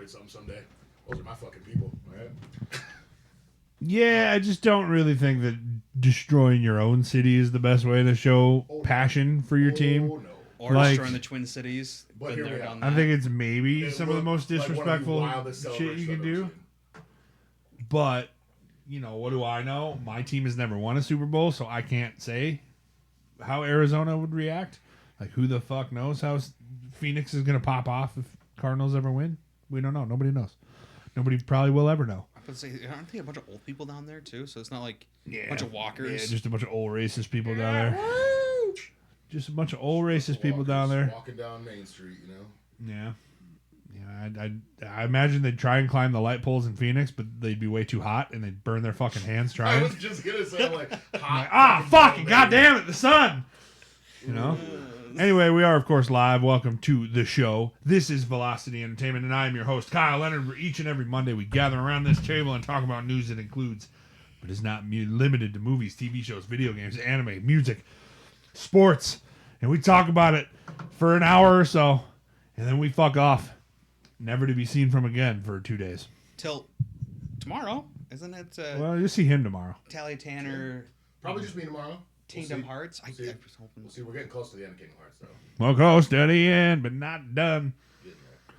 celebrate something someday. Those are my fucking people, right? Yeah, I just don't really think that destroying your own city is the best way to show passion for your team. Oh, no. Or Like- destroying the Twin Cities. But Been here there, we done are. I that. think it's maybe It some of the most looked like one of the disrespectful wildest shit you celebrations can I've do. ever seen. But, you know, what do I know? My team has never won a Super Bowl, so I can't say how Arizona would react. Like, who the fuck knows how Phoenix is going to pop off if Cardinals ever win? We don't know. Nobody knows. Nobody probably will ever know. I would say, aren't they a bunch of old people down there too? So it's not like Yeah. a bunch of walkers. Yeah, just a bunch of old racist people down there. Just a bunch of old racist people down there. Walking down Main Street, you know? Yeah. I imagine they'd try and climb the light poles in Phoenix, but they'd be way too hot and they'd burn their fucking hands I trying. was just going to say, like, hot. Ah, fucking goddamn it, the sun! You know? Anyway, we are, of course, live. Welcome to the show. This is Velocity Entertainment, and I am your host, Kyle Leonard. Where each and every Monday we gather around this table and talk about news that includes, but is not limited to movies, TV shows, video games, anime, music, sports. And we talk about it for an hour or so, and then we fuck off. Never to be seen from again for 2 days. Till tomorrow, isn't it? Well, you'll see him tomorrow. Tally Tanner, Probably just me tomorrow. Kingdom see. Hearts. I We'll see. was hoping. We'll see. We're getting close to the end of Kingdom Hearts, though. Well, close to the end, but not done. Getting there.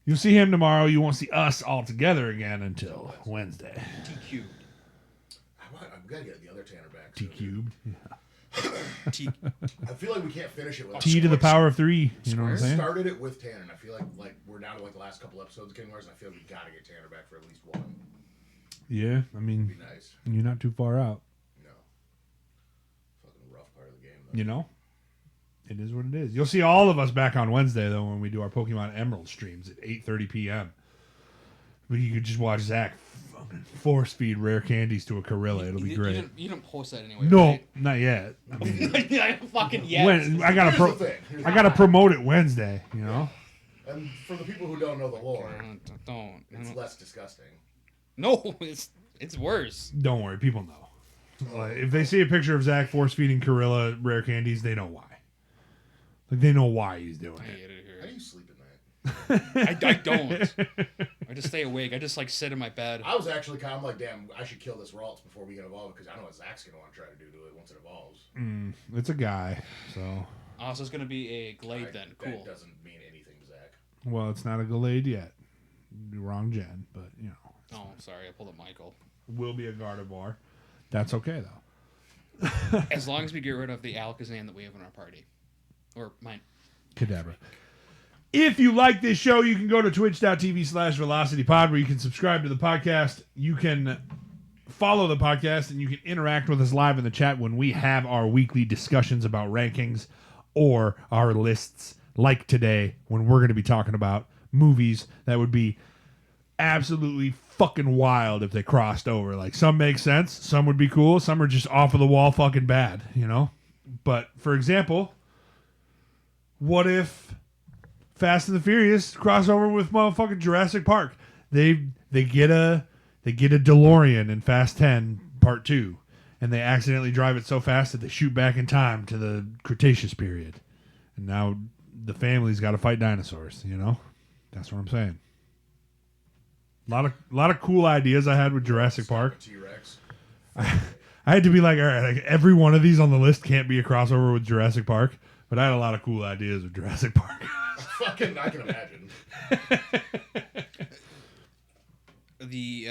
You'll see him tomorrow. You won't see us all together again until Wednesday. T We got to get the other Tanner back. T soon. cubed. T. I feel like we can't finish it without T to the power of 3. You know what I'm Squares? saying? started it with Tanner, and I feel like we're down to like the last couple episodes of Kingdom Hearts, and I feel like we got to get Tanner back for at least one. Yeah, I Be mean, nice. you're not too far out. No. Fucking rough part of the game, though. You know? It is what it is. You'll see all of us back on Wednesday, though, when we do our Pokemon Emerald streams at 8:30 p.m. But you could just watch Zach fucking force feed rare candies to a Corilla. It'll be great. You didn't post that anyway. No, Right? not yet. I mean, Yeah, fucking yes. when I gotta Here's the thing. Here's I gotta promote it Wednesday. You know? And for the people who don't know the lore, Don't. it's less disgusting. No, it's worse. Don't worry, people know. Like, if they see a picture of Zach force feeding Corilla rare candies, they know why. Like they know why he's doing I it. hate it How do here. you sleep at night? I don't. I just stay awake. I just like sit in my bed. I was actually kind of like, damn, I should kill this Ralts before we get evolved, because I know what Zach's going to want to try to do to it once it evolves. It's a guy, so Also, it's gonna be a Glade then. Cool. That doesn't mean anything to Zach. well, it's not a Gallade yet. Wrong gen, but you know, Oh, I'm sorry. I pulled a Michael. will be a Gardevoir. That's okay though. As long as we get rid of the Alakazam that we have in our party. Or mine. Kadabra. If you like this show, you can go to twitch.tv/VelocityPod where you can subscribe to the podcast. You can follow the podcast and you can interact with us live in the chat when we have our weekly discussions about rankings or our lists, like today when we're going to be talking about movies that would be absolutely fucking wild if they crossed over. Like, some make sense, some would be cool, some are just off of the wall fucking bad, you know? But, for example, what if Fast and the Furious crossover with motherfucking Jurassic Park? They get a DeLorean in Fast 10 Part 2, and they accidentally drive it so fast that they shoot back in time to the Cretaceous period. And now the family's got to fight dinosaurs, you know? That's what I'm saying. A lot of cool ideas I had with Jurassic Park. T-Rex. I had to be like, all right, like every one of these on the list can't be a crossover with Jurassic Park, but I had a lot of cool ideas with Jurassic Park. Fucking, I can imagine. The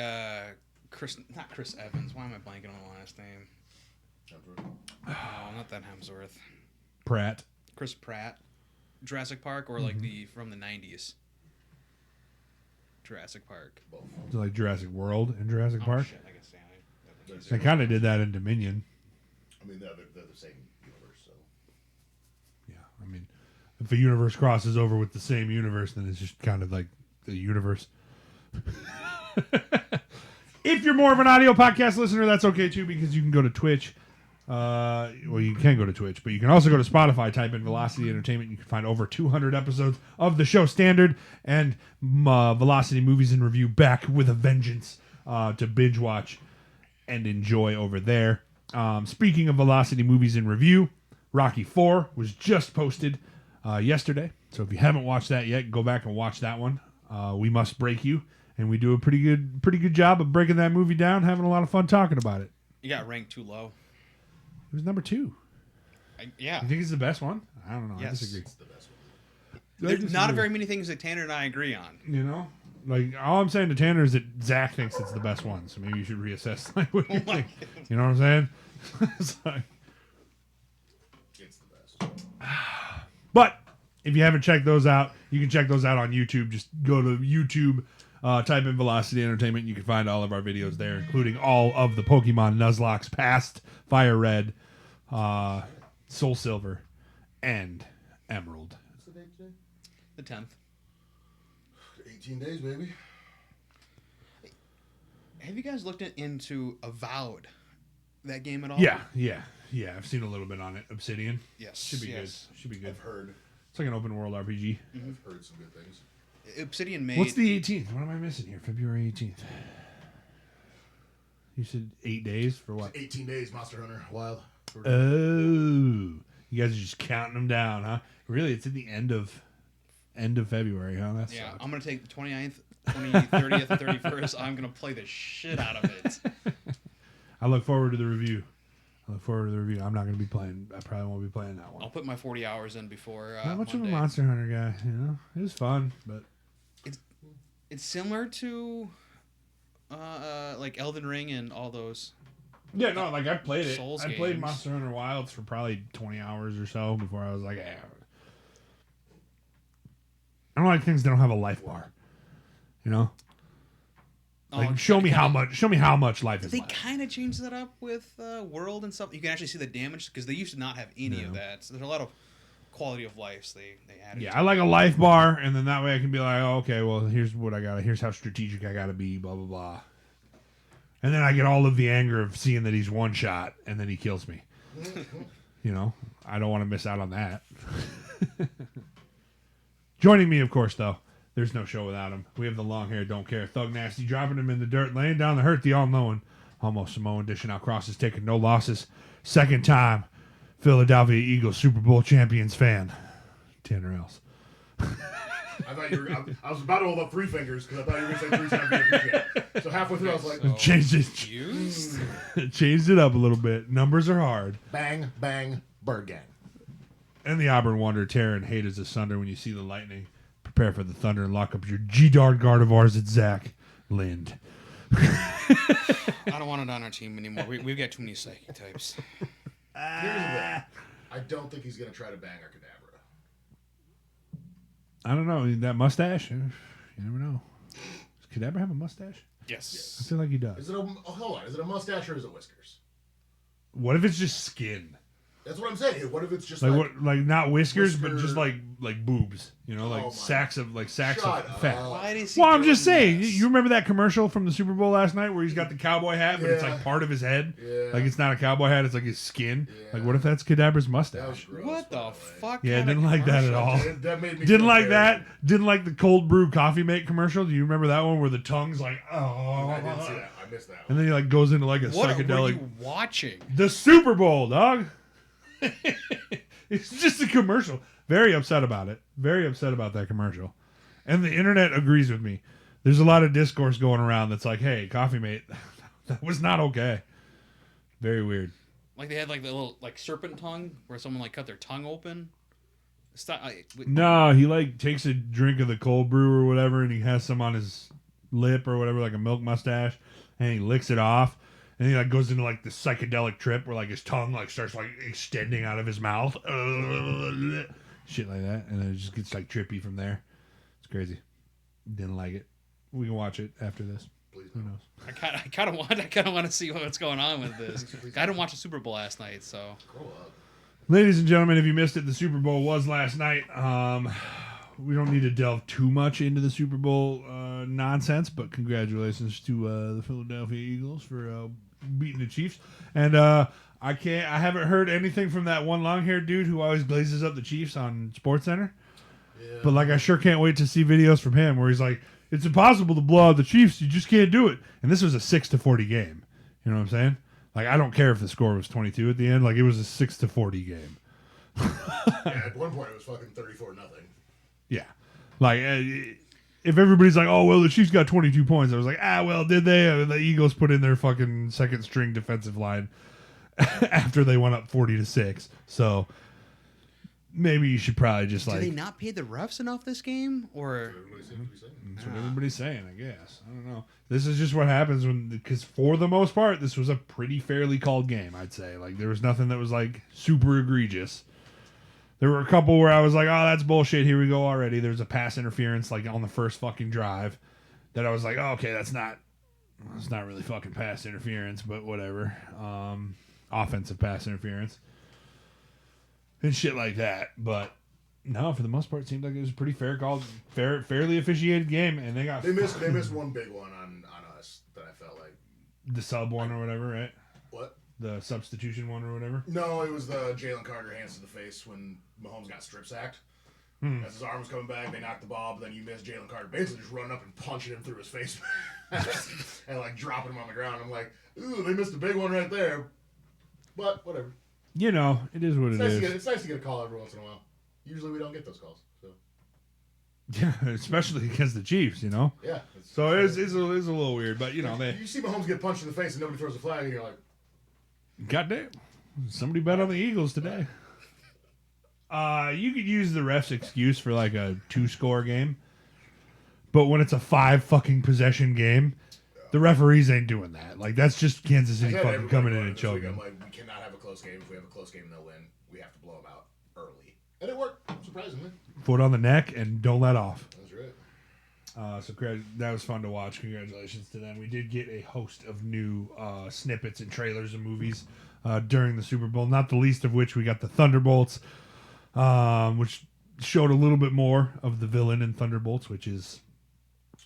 not Chris Evans. Why am I blanking on the last name? No, not that Hemsworth. Pratt. Chris Pratt. Jurassic Park or like the from the 90s. Jurassic Park. So like Jurassic World and Jurassic Oh, Park. shit, I guess, yeah, They kind of did that in Dominion. I mean, they're the same universe, so. Yeah, I mean, if a universe crosses over with the same universe, then it's just kind of like the universe. If you're more of an audio podcast listener, that's okay too, because you can go to Twitch. Well, you can go to Twitch, but you can also go to Spotify, type in Velocity Entertainment. You can find over 200 episodes of the show standard and Velocity Movies in Review back with a vengeance to binge watch and enjoy over there. Speaking of Velocity Movies in Review, Rocky 4 was just posted yesterday. So if you haven't watched that yet, go back and watch that one. We Must Break You, and we do a pretty good job of breaking that movie down, having a lot of fun talking about it. You got ranked too low. It was number 2. Yeah. You think it's the best one? I don't know. Yes. I disagree. It's the best one. There's not very many things that Tanner and I agree on. You know, like all I'm saying to Tanner is that Zach thinks it's the best one, so maybe you should reassess like what you think. You know what I'm saying? It's like, It's the best. but if you haven't checked those out, you can check those out on YouTube. Just go to YouTube, type in Velocity Entertainment, and you can find all of our videos there, including all of the Pokemon Nuzlocke past, Fire Red, Soul Silver, and Emerald. What's the date today? The 10th. 18 days, baby. Have you guys looked into Avowed? That game at all? Yeah. I've seen a little bit on it. Obsidian. Yes. Should be yes. good. Should be good. I've heard. It's like an open world RPG. I've heard some good things. Obsidian made. What's the 18th? What am I missing here? February 18th. You said 8 days for what? 18 days, Monster Hunter Wild. Oh, you guys are just counting them down, huh? Really, it's at the end of February, huh? That's Yeah, I'm gonna take the 29th, 30th, 31st. I'm gonna play the shit out of it. I look forward to the review. I'm not going to be playing. I probably won't be playing that one. I'll put my 40 hours in before. Not much Monday. of a Monster Hunter guy, you know. It was fun, but It's similar to, like Elden Ring and all those. yeah, no, like I played it. Souls I played games. Monster Hunter Wilds for probably 20 hours or so before I was like, I don't like things that don't have a life bar. You know, like show me how much life is They left. kind of changed that up with World and stuff. You can actually see the damage because they used to not have any of that. So there's a lot of quality of life they added. Yeah, to I like a life bar, and then that way I can be like, oh, okay, well, here's what I got. Here's how strategic I got to be. Blah blah blah. And then I get all of the anger of seeing that he's one shot, and then he kills me. You know, I don't want to miss out on that. Joining me, of course, though. There's no show without him. We have the long hair, don't care. Thug Nasty dropping him in the dirt, laying down the hurt, the all-knowing. Almost Samoan dishing out crosses, taking no losses. Second time Philadelphia Eagles Super Bowl champions fan. Tanner Ells. I thought you were. I was about to hold up 3 fingers because I thought you were going to say 3 times the appreciate. So halfway through, I was like, Changed it. Used? Changed it up a little bit. Numbers are hard. bang, bang, bird gang. And the Auburn Wonder tear and hate is asunder when you see the lightning. Prepare for the thunder and lock up your G-Dart Gardevoirs at Zach Lind. I don't want it on our team anymore. We've got too many psychic types. Here's the thing. I don't think he's going to try to bang our Kadabra. I don't know. That mustache? You never know. Does Kadabra have a mustache? Yes. I feel like he does. Is it hold on? Is it a mustache or is it whiskers? What if it's just skin? That's what I'm saying. What if it's just Like like what? Like not whiskers, but whisker- just like boobs. You know, like Oh my- sacks of Shut fat. up. Why does he Well, I'm doing just saying. this? You remember that commercial from the Super Bowl last night where he's got the cowboy hat, but it's Yeah. like part of his head. Yeah. Like it's not a cowboy hat; it's like his skin. Yeah. Like what if that's Kadabra's That was mustache? gross, What by the way. fuck? Yeah, kind of didn't like that at commercial? all. That made me Didn't feel like terrible. that. Didn't like the cold brew coffee mate commercial. Do you remember that one where the tongue's like, oh, I didn't see that. I missed that and one. then he like goes into like a What were psychedelic. you watching? The Super Bowl, dog. It's just a commercial. Very upset about it. Very upset about that commercial. And the internet agrees with me. There's a lot of discourse going around that's like, hey, coffee mate, that was not okay. Very weird. Like they had like the little like serpent tongue where someone like cut their tongue open. No, he like takes a drink of the cold brew or whatever, and he has some on his lip or whatever, like a milk mustache, and he licks it off, and he like goes into like the psychedelic trip where like his tongue like starts like extending out of his mouth, shit like that, and then it just gets like trippy from there. It's crazy. Didn't like it. We can watch it after this. Please Who no. knows? I kind of want to see what's going on with this. I didn't watch the Super Bowl last night, so Grow up. Ladies and gentlemen, if you missed it, the Super Bowl was last night. We don't need to delve too much into the Super Bowl nonsense, but congratulations to the Philadelphia Eagles for beating the Chiefs. And I haven't heard anything from that one long-haired dude who always glazes up the Chiefs on SportsCenter. Yeah. But like, I sure can't wait to see videos from him where he's like, "It's impossible to blow out the Chiefs. You just can't do it." And this was a 6-40 game. You know what I'm saying? Like, I don't care if the score was 22 at the end. Like, it was a 6-40 game. Yeah, at one point it was fucking 34-0. Yeah, like if everybody's like, oh well, the Chiefs got 22 points, I was like, well, did they? The Eagles put in their fucking second string defensive line after they went up 40-6. So maybe you should probably just Did they not pay the refs enough this game, or? That's what everybody's saying, I guess. I don't know. This is just what happens because for the most part, this was a pretty fairly called game, I'd say. Like, there was nothing that was, like, super egregious. There were a couple where I was like, oh, that's bullshit. Here we go already. There's a pass interference, like, on the first fucking drive that I was like, oh, okay, that's not really fucking pass interference, but whatever. Offensive pass interference. And shit like that. But no, for the most part, it seemed like it was a pretty fairly officiated game, and they missed one big one on us that I felt like the sub one or whatever, right? What? The substitution one or whatever. No, it was the Jalen Carter hands to the face when Mahomes got strip sacked. As his arm was coming back, they knocked the ball, but then you missed Jalen Carter basically just running up and punching him through his face and like dropping him on the ground. I'm like, ooh, they missed a big one right there, but whatever. You know, it is what it is. It's nice to get a call every once in a while. Usually we don't get those calls. So. Yeah, especially against the Chiefs, you know? Yeah. So it's a little weird, but, you know, you see Mahomes get punched in the face and nobody throws a flag, and you're like... Goddamn. Somebody bet on the Eagles today. You could use the ref's excuse for, like, a 2-score game, but when it's a 5 fucking possession game, the referees ain't doing that. Like, that's just Kansas City fucking coming in and choking. I'm like, we cannot have a close game. If we have a close game, they'll win. We have to blow them out early. And it worked, surprisingly. Foot on the neck and don't let off. That's right. So that was fun to watch. Congratulations to them. We did get a host of new snippets and trailers and movies during the Super Bowl, not the least of which we got the Thunderbolts, which showed a little bit more of the villain in Thunderbolts, which is...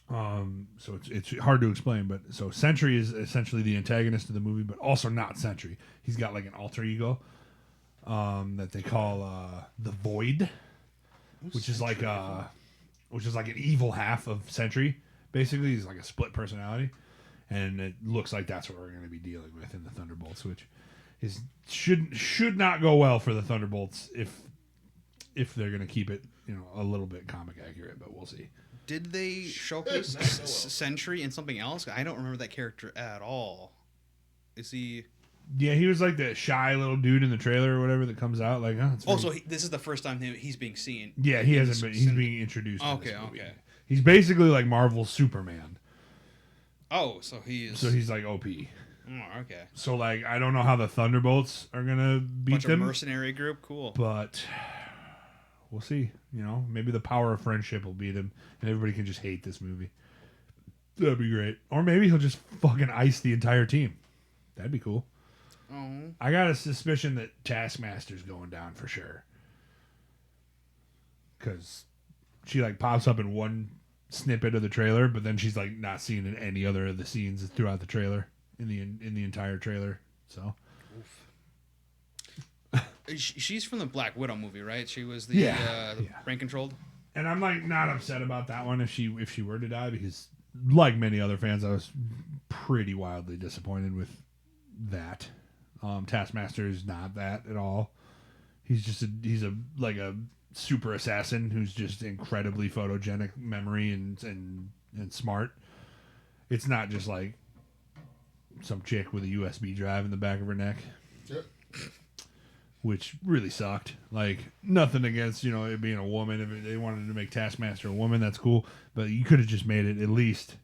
so it's hard to explain, but so Sentry is essentially the antagonist of the movie, but also not Sentry. He's got like an alter ego that they call the Void, which is like an evil half of Sentry. Basically, he's like a split personality, and it looks like that's what we're going to be dealing with in the Thunderbolts, which should not go well for the Thunderbolts if they're going to keep it, you know, a little bit comic accurate, but we'll see. Did they showcase Sentry in something else? I don't remember that character at all. Is he? Yeah, he was like that shy little dude in the trailer or whatever that comes out. Like, so this is the first time he's being seen. Yeah, he hasn't been. He's being introduced. Okay, in this movie. okay. He's basically like Marvel's Superman. Oh, so he's. So he's like OP. Oh, okay. So like, I don't know how the Thunderbolts are gonna beat them. Of mercenary group, cool. But we'll see. You know, maybe the power of friendship will beat him, and everybody can just hate this movie. That'd be great. Or maybe he'll just fucking ice the entire team. That'd be cool. Oh. I got a suspicion that Taskmaster's going down for sure. Because she like pops up in one snippet of the trailer, but then she's like not seen in any other of the scenes throughout the trailer, in the entire trailer. So. She's from the Black Widow movie, right? She was the brain controlled. And I'm like not upset about that one if she were to die, because like many other fans, I was pretty wildly disappointed with that. Taskmaster is not that at all. He's a super assassin who's just incredibly photogenic, memory and smart. It's not just like some chick with a USB drive in the back of her neck. Yep. Which really sucked. Like, nothing against, you know, it being a woman. If they wanted to make Taskmaster a woman, that's cool. But you could have just made it at least.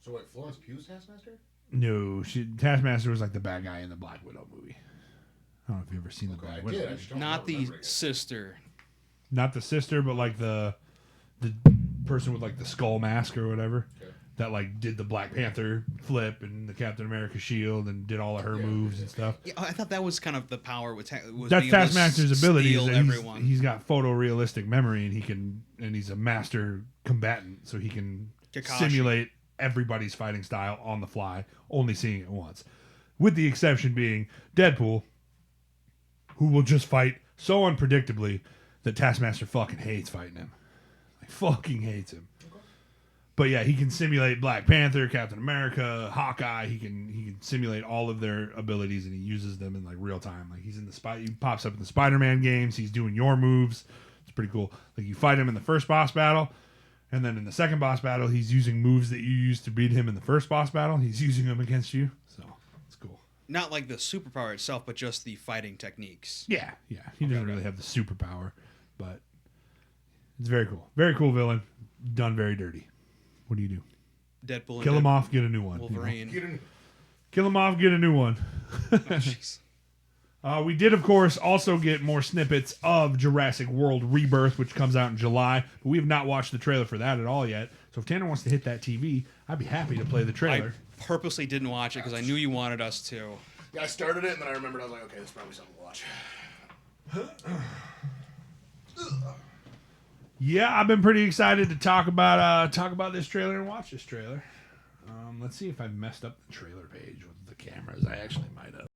So wait, Florence Pugh's Taskmaster? No, Taskmaster was like the bad guy in the Black Widow movie. I don't know if you've ever seen the Black Widow. Not the sister. Not the sister, but like the person with like the skull mask or whatever. Okay. That like did the Black Panther flip and the Captain America shield and did all of her moves and stuff. Yeah, I thought that was kind of the power was that's Taskmaster's ability. He's got photorealistic memory and he's a master combatant, so he can simulate everybody's fighting style on the fly, only seeing it once. With the exception being Deadpool, who will just fight so unpredictably that Taskmaster fucking hates fighting him. Like, fucking hates him. But yeah, he can simulate Black Panther, Captain America, Hawkeye. He can simulate all of their abilities, and he uses them in like real time. Like he pops up in the Spider-Man games. He's doing your moves. It's pretty cool. Like you fight him in the first boss battle, And then in the second boss battle, he's using moves that you used to beat him in the first boss battle. He's using them against you. So it's cool. Not like the superpower itself, but just the fighting techniques. Yeah. He doesn't really have the superpower, but it's very cool. Very cool villain. Done very dirty. What do you do? Deadpool. Kill him off, get a new one. Wolverine. Get in. Kill him off, get a new one. Oh, jeez. We did, of course, also get more snippets of Jurassic World Rebirth, which comes out in July. But we have not watched the trailer for that at all yet. So if Tanner wants to hit that TV, I'd be happy to play the trailer. I purposely didn't watch it because I knew you wanted us to. Yeah, I started it and then I remembered I was like, okay, this is probably something to watch. Yeah, I've been pretty excited to talk about this trailer and watch this trailer. Let's see if I messed up the trailer page with the cameras. I actually might have.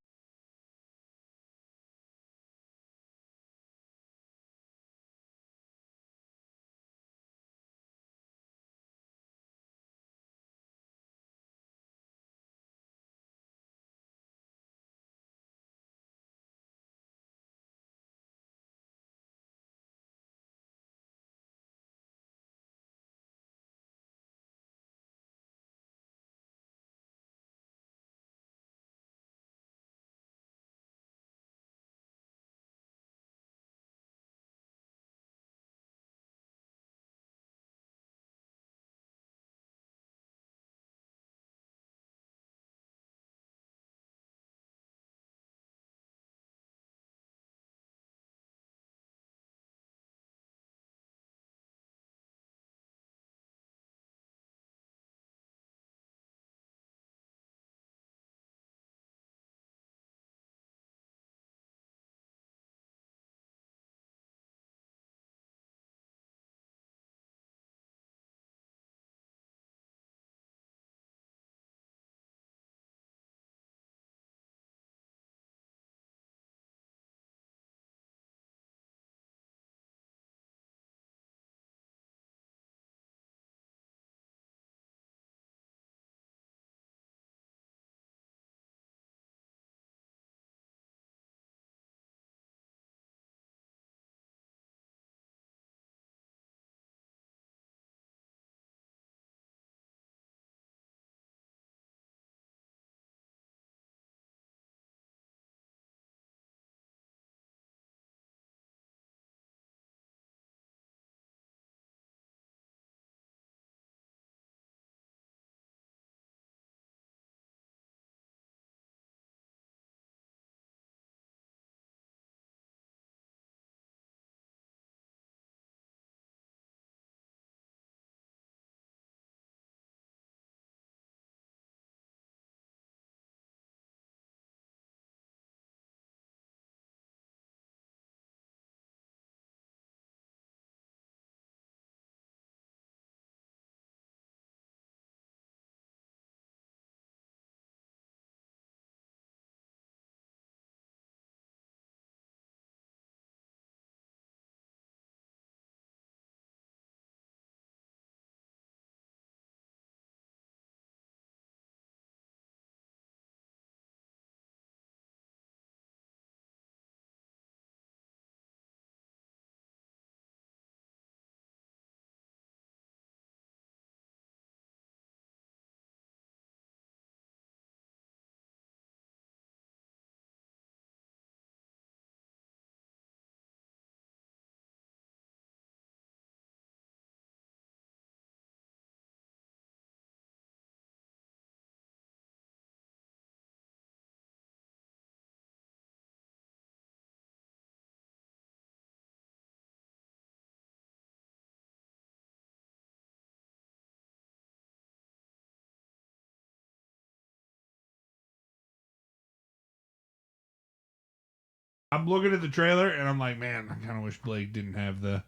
I'm looking at the trailer and I'm like, man, I kind of wish Blake didn't have that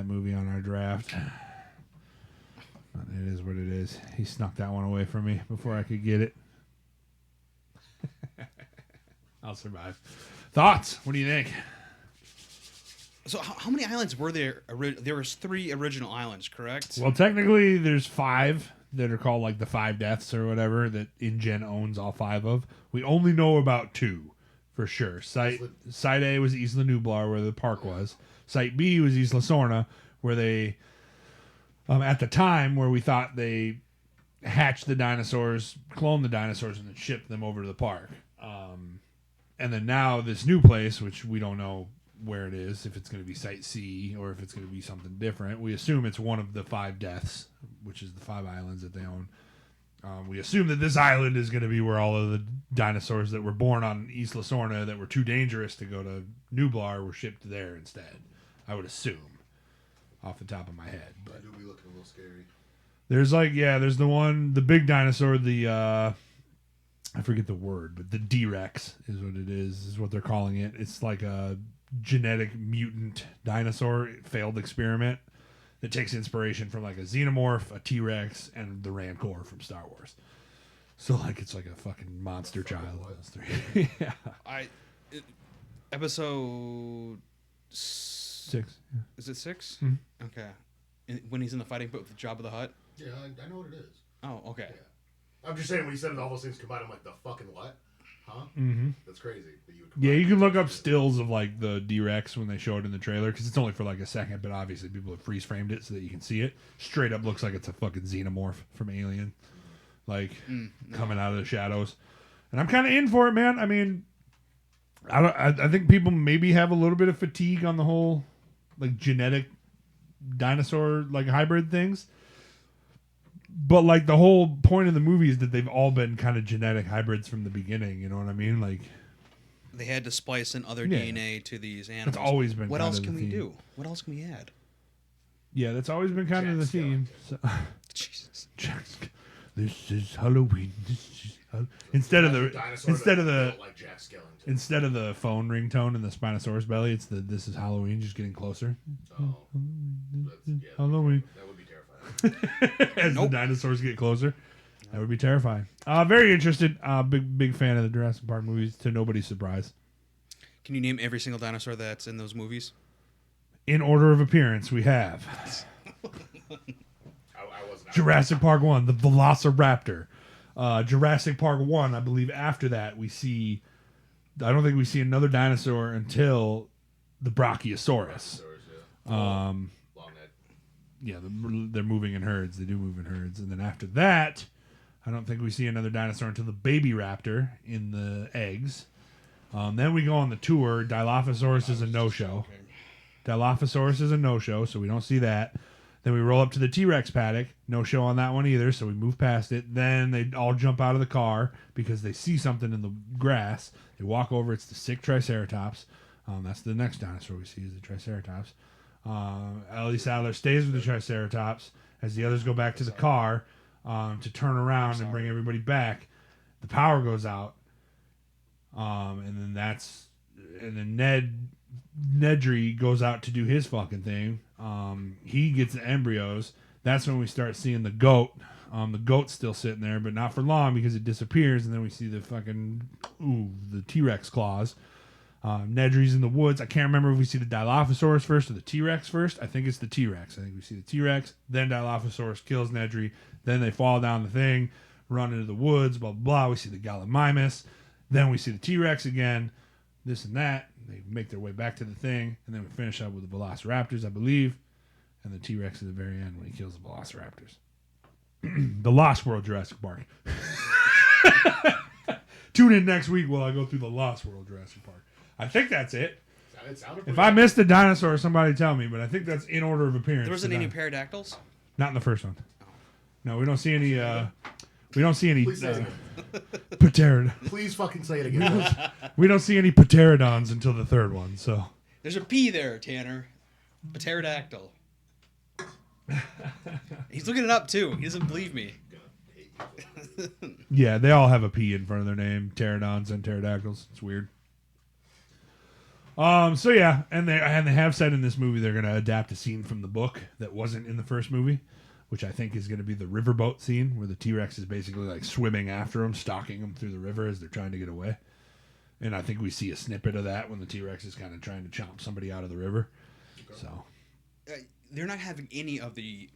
movie on our draft. But it is what it is. He snuck that one away from me before I could get it. I'll survive. Thoughts? What do you think? So how many islands were there? There was 3 original islands, correct? Well, technically, there's 5 that are called like the 5 deaths or whatever that InGen owns all 5 of. We only know about 2 for sure. Site A was Isla Nublar, where the park was. Site B was Isla Sorna, where they at the time where we thought they hatched the dinosaurs, cloned the dinosaurs, and then shipped them over to the park. And then now this new place, which we don't know where it is, if it's going to be Site C or if it's going to be something different. We assume it's one of the 5 deaths, which is the 5 islands that they own. We assume that this island is going to be where all of the dinosaurs that were born on Isla Sorna that were too dangerous to go to Nublar were shipped there instead. I would assume, off the top of my head. But do be looking a little scary. there's there's the big dinosaur, I forget the word, but the D-Rex is what it is what they're calling it. It's like a genetic mutant dinosaur failed experiment that takes inspiration from like a xenomorph, a T-Rex, and the Rancor from Star Wars. So like it's like a fucking monster child. Yeah. Episode 6. Yeah. Is it 6? Mm-hmm. Okay. When he's in the fighting pit with the Jabba the Hutt. Yeah, I know what it is. Oh, okay. Yeah. I'm just saying when you said all those things combined, I'm like, the fucking what? Huh? Mm-hmm. That's crazy. That you would Yeah, you can look up stills of like the D-Rex when they show it in the trailer because it's only for like a second, but obviously people have freeze framed it so that you can see it. Straight up looks like it's a fucking xenomorph from Alien, like coming out of the shadows. And I'm kind of in for it, man. I mean, I think people maybe have a little bit of fatigue on the whole like genetic dinosaur like hybrid things. But like the whole point of the movie is that they've all been kind of genetic hybrids from the beginning. You know what I mean? Like they had to splice in other DNA to these animals. That's always been. What kind else of can the we theme. do? What else can we add? Yeah, that's always been kind of the theme. So, Jesus. This is Halloween. Instead of the like Jack Skellington. Instead of the phone ringtone in the Spinosaurus belly, it's the "This is Halloween" just getting closer. Oh, Halloween. That would be terrifying. As the dinosaurs get closer, that would be terrifying. Very interested. Big fan of the Jurassic Park movies. To nobody's surprise. Can you name every single dinosaur that's in those movies? In order of appearance, we have Jurassic Park 1, the Velociraptor. Jurassic Park 1, I believe after that we see... I don't think we see another dinosaur until the Brachiosaurus. Long neck. Yeah, they're moving in herds. They do move in herds. And then after that, I don't think we see another dinosaur until the baby raptor in the eggs. Then we go on the tour. Dilophosaurus is a no-show. Dilophosaurus is a no-show, so we don't see that. Then we roll up to the T-Rex paddock. No show on that one either, so we move past it. Then they all jump out of the car because they see something in the grass. They walk over. It's the sick Triceratops. That's the next dinosaur we see is the Triceratops. Ellie Sadler stays with the Triceratops as the others go back to the car to turn around and bring everybody back. The power goes out, and then Nedry goes out to do his fucking thing. He gets the embryos. That's when we start seeing the goat. The goat's still sitting there, but not for long because it disappears, and then we see the the T-Rex claws. Nedry's in the woods. I can't remember if we see the Dilophosaurus first or the T-Rex first. I think it's the T-Rex. I think we see the T-Rex, then Dilophosaurus kills Nedry. Then they fall down the thing, run into the woods, blah, blah, blah. We see the Gallimimus. Then we see the T-Rex again, this and that. They make their way back to the thing, and then we finish up with the Velociraptors, I believe, and the T-Rex at the very end when he kills the Velociraptors. The Lost World Jurassic Park. Tune in next week while I go through the Lost World Jurassic Park. I think that's it. If I missed a dinosaur, somebody tell me, but I think that's in order of appearance. There wasn't any pterodactyls? Not in the first one. No, we don't see any... we don't see any... Please say it again. Pterodon. Please fucking say it again. We don't see any pterodons until the third one, so... There's a P there, Tanner. Pterodactyl. He's looking it up, too. He doesn't believe me. Yeah, they all have a P in front of their name. Pterodons and pterodactyls. It's weird. So yeah, and they have said in this movie they're going to adapt a scene from the book that wasn't in the first movie, which I think is going to be the riverboat scene where the T-Rex is basically like swimming after them, stalking them through the river as they're trying to get away. And I think we see a snippet of that when the T-Rex is kind of trying to chomp somebody out of the river. Okay. So they're not having any of the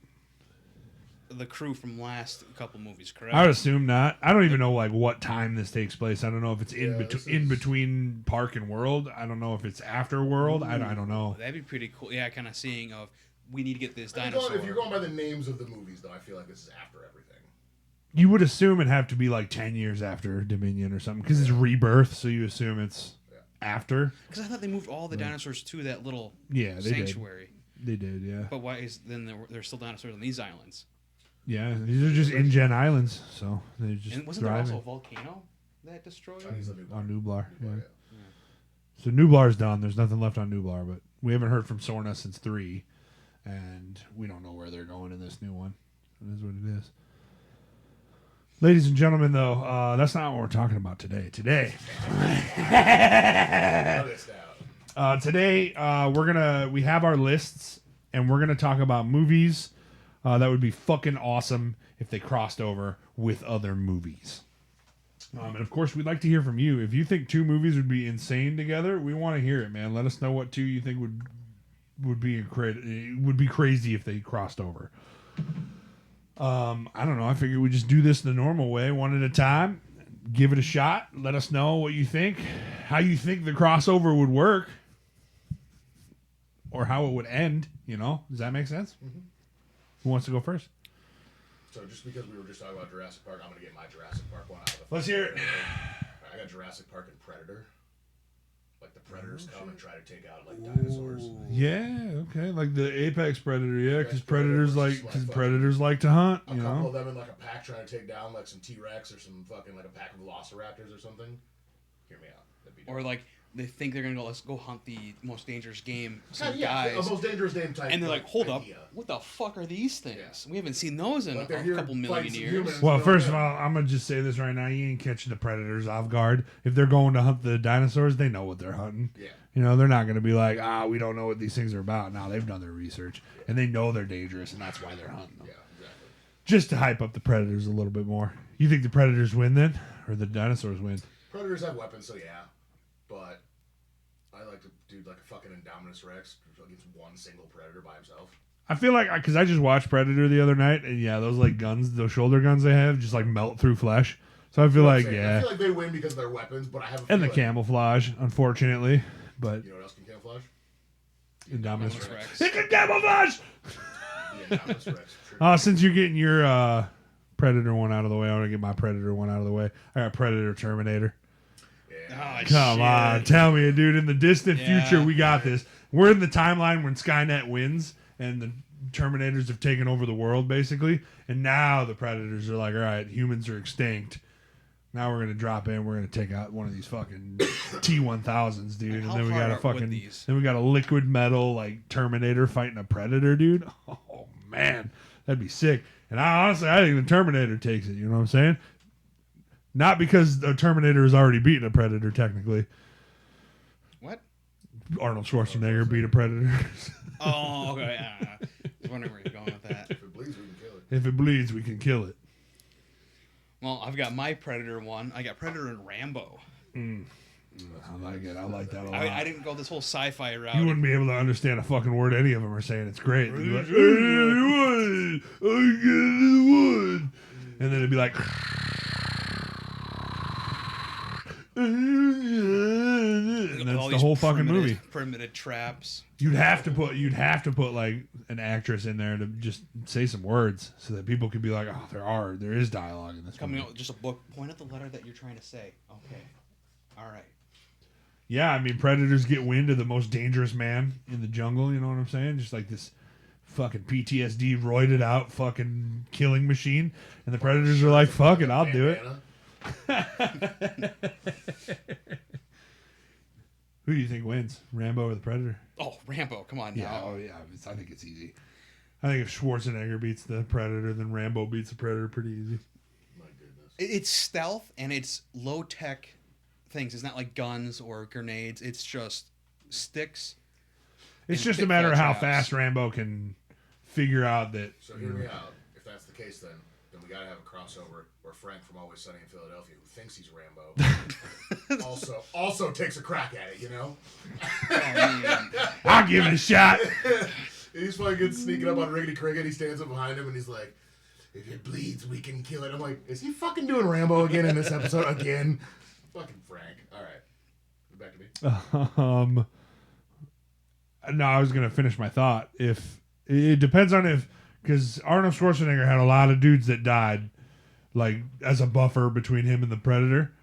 crew from last couple movies, correct? I would assume not. I don't even know like what time this takes place. I don't know if it's in between Park and World. I don't know if it's after World. I don't know. That'd be pretty cool. Yeah, kind of seeing of we need to get this I think dinosaur. if you're going by the names of the movies, though, I feel like this is after everything. You would assume it'd have to be like 10 years after Dominion or something because it's Rebirth, so you assume it's after. Because I thought they moved all the dinosaurs to that little Yeah, they sanctuary. They did, yeah. But why is then there's still dinosaurs on these islands? Yeah, these are just InGen islands, so they just And wasn't there thriving. also a volcano that destroyed? Chinese the Nublar. On Nublar, yeah. Yeah. So Nublar's done. There's nothing left on Nublar, but we haven't heard from Sorna since 3, and we don't know where they're going in this new one. It is what it is. Ladies and gentlemen, though, that's not what we're talking about today. Today, we have our lists, and we're gonna talk about movies that would be fucking awesome if they crossed over with other movies. And of course, we'd like to hear from you. If you think 2 movies would be insane together, we want to hear it, man. Let us know what 2 you think would be crazy if they crossed over. I don't know. I figured we just do this the normal way, one at a time. Give it a shot. Let us know what you think, how you think the crossover would work, or how it would end. You know, does that make sense? Mm-hmm. Who wants to go first? So just because we were just talking about Jurassic Park, I'm going to get my Jurassic Park one out of the Let's hear it. I got Jurassic Park and Predator. Like the Predators come and try to take out like dinosaurs. Yeah, okay, like the Apex Predator, yeah, because Apex Predator predators like to hunt. A You couple know, of them in like a pack trying to take down like some T-Rex or some fucking like a pack of Velociraptors or something. Hear me out. That'd be dope. Or like they think they're gonna go, let's go hunt the most dangerous game, Yeah, some yeah, guys, a most dangerous game type. and they're like, hold idea. up, what the fuck are these things? Yeah. We haven't seen those in Like they're a here couple fighting million some years. humans. well, No, first of no. all, I'm gonna just say this right now: you ain't catching the predators off guard. If they're going to hunt the dinosaurs, they know what they're hunting. Yeah. You know, they're not gonna be like, we don't know what these things are about. Now they've done their research and they know they're dangerous, and that's why they're hunting them. Yeah, exactly. Just to hype up the predators a little bit more. You think the predators win then, or the dinosaurs win? Predators have weapons, so yeah. But I like to do like a fucking Indominus Rex against one single predator by himself. I feel like because I just watched Predator the other night, and yeah, those like guns, those shoulder guns they have, just like melt through flesh. So I feel like I feel like they win because of their weapons, but I have a and the feeling- camouflage, unfortunately. But You know what else can camouflage? Indominus Rex. It can camouflage. The Indominus Rex. Since you're getting your Predator one out of the way, I want to get my Predator one out of the way. I got Predator Terminator. Yeah. Oh, Come shit. on, tell me, dude. In the distant Yeah. future, we got this. We're in the timeline when Skynet wins and the Terminators have taken over the world, basically. And now the Predators are like, all right, humans are extinct. Now we're gonna drop in. We're gonna take out one of these fucking T-1000s, dude. And how then we hard got a would fucking, these? then we got a liquid metal like Terminator fighting a Predator, dude. Oh man, that'd be sick. And I think the Terminator takes it. You know what I'm saying? Not because the Terminator has already beaten a Predator, technically. What? Arnold Schwarzenegger beat a Predator. Oh, okay. I was wondering where you're going with that. If it bleeds, we can kill it. If it bleeds, we can kill it. Well, I've got my Predator one. I got Predator and Rambo. I like it. I like that a lot. I didn't go this whole sci-fi route. You wouldn't be able to understand a fucking word any of them are saying. It's great. They'd be like, and then it'd be like, and that's All the these whole fucking movie. Primitive traps. You'd have to put like an actress in there to just say some words so that people could be like, oh, there is dialogue in this Coming movie. out with just a book. Point at the letter that you're trying to say. Okay. All right. Yeah, I mean, predators get wind of the most dangerous man in the jungle, you know what I'm saying? Just like this fucking PTSD roided out fucking killing machine. And the predators are like, fuck it, I'll do it. Who do you think wins, Rambo or the Predator? Oh, Rambo, come on now. I think it's easy. I think if Schwarzenegger beats the Predator, then Rambo beats the Predator pretty easy. My goodness. It's stealth and it's low-tech things. It's not like guns or grenades. It's just sticks. It's and just a matter of how pitfall fast traps. Rambo can figure out that. So hear me out. If that's the case, then we gotta have a crossover where Frank from Always Sunny in Philadelphia, who thinks he's Rambo, also takes a crack at it. You know, I'll give it a shot. he's fucking sneaking up on Riggedy Cricket. He stands up behind him and he's like, "If it bleeds, we can kill it." I'm like, is he fucking doing Rambo again in this episode again? Fucking Frank. All right, back to me. No, I was gonna finish my thought. If It depends on if, because Arnold Schwarzenegger had a lot of dudes that died, like as a buffer between him and the Predator.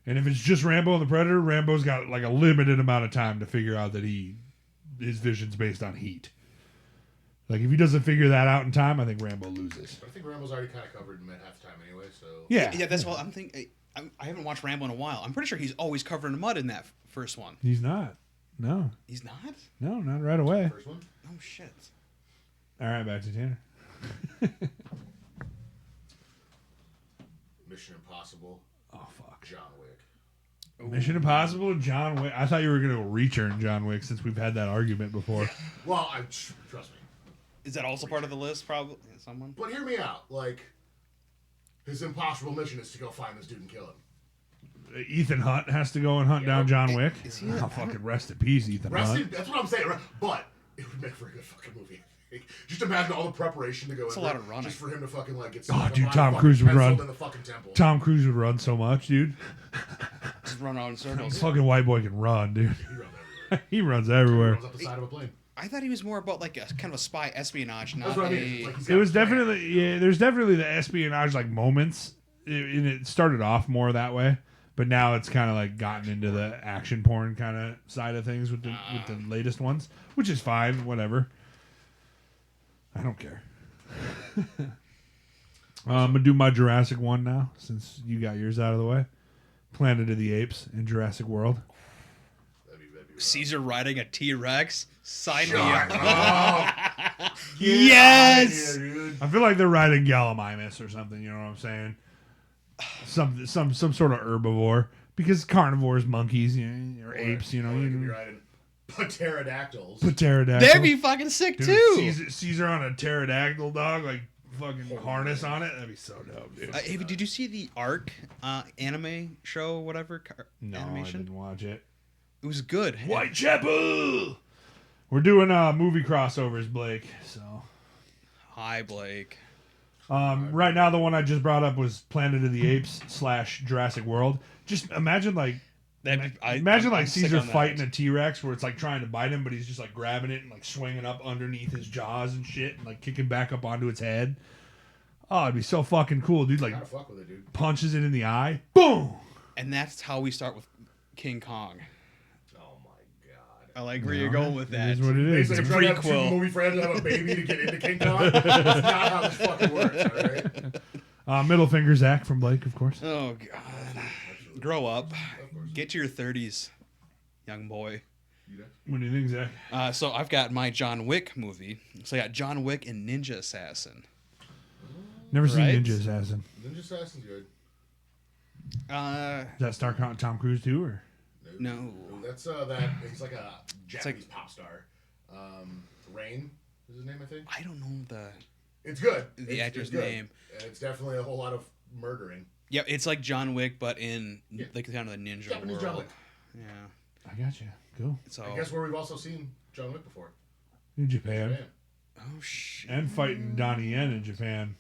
And if it's just Rambo and the Predator, Rambo's got like a limited amount of time to figure out that his vision's based on heat. Like if he doesn't figure that out in time, I think Rambo loses. But I think Rambo's already kind of covered in half the time anyway. So Yeah, That's what I'm thinking. I haven't watched Rambo in a while. I'm pretty sure he's always covered in mud in that first one. he's not. No, He's not? not right away. first one. Oh, shit. All right, back to Tanner. Mission Impossible. Oh fuck. John Wick. Mission Impossible, John Wick. I thought you were gonna go Reacher and John Wick since we've had that argument before. Well, trust me. Is that also part of the list, probably? Someone? But hear me out. Like, his impossible mission is to go find this dude and kill him. Ethan Hunt has to go and hunt down John Wick. Is he Oh, fucking rest in peace, Ethan Hunt. That's what I'm saying. But it would make for a good fucking movie. Just imagine all the preparation to go. It's a lot of running. Just for him to fucking like get. Oh, dude, Tom Cruise would run. In the fucking temple. Tom Cruise would run so much, dude. Just run out in circles. Fucking white boy can run, dude. He runs everywhere. He runs everywhere. Runs up the side of a plane. I thought he was more about like a kind of a spy espionage, not That's what I a... mean. Like, he's It got was a plan. definitely, yeah, there's definitely the espionage like moments. And it started off more that way, but now it's kind of like gotten into the action porn kind of side of things with the latest ones, which is fine, whatever. I don't care. I'm gonna do my Jurassic one now since you got yours out of the way. Planet of the Apes and Jurassic World. That'd be rough. Caesar riding a T-Rex? Sign me Shut up. up. Yes! Yeah, dude. I feel like they're riding Gallimimus or something. You know what I'm saying? Some sort of herbivore, because carnivores, monkeys, you know, or apes. You know, Or they you could be riding pterodactyls. pterodactyl. That'd be fucking sick, Dude, too. Caesar on a pterodactyl dog, like fucking harness on it. That'd be so dope, dude. Hey, did you see the Ark anime show, whatever? No, I animation? didn't watch it. It was good. Whitechapel. We're doing movie crossovers, Blake. So Hi, Blake. right now, the one I just brought up was Planet of the Apes / Jurassic World. Just imagine like. Imagine like Caesar fighting a T-Rex where it's like trying to bite him, but he's just like grabbing it and like swinging up underneath his jaws and shit and like kicking back up onto its head. Oh, it'd be so fucking cool, dude. Like Gotta fuck with it, dude. punches it in the eye. Boom! And that's how we start with King Kong. Oh my god. I like where you're going with It that. is what it is. Basically, It's a trying to have two prequel. movie friends and have a baby to get into King Kong. That's not how this fucking works, alright? Middle finger Zach from Blake, of course. Oh, God. Grow up. Get to your 30s, young boy. What do you think, Zach? So I've got my John Wick movie. So I got John Wick and Ninja Assassin. Never seen Right? Ninja Assassin. Ninja Assassin's good. Uh, Is that star Tom Cruise too, or? No. That's he's like a Japanese pop star. Rain is his name, I think. I don't know It's good. the actor's it's good. name. And it's definitely a whole lot of murdering. Yeah, it's like John Wick, but in like kind of the ninja Japanese world. John Wick. Yeah. I got you. Cool. So. I guess where we've also seen John Wick before. In Japan. Man. Oh shit. And fighting Donnie Yen in Japan.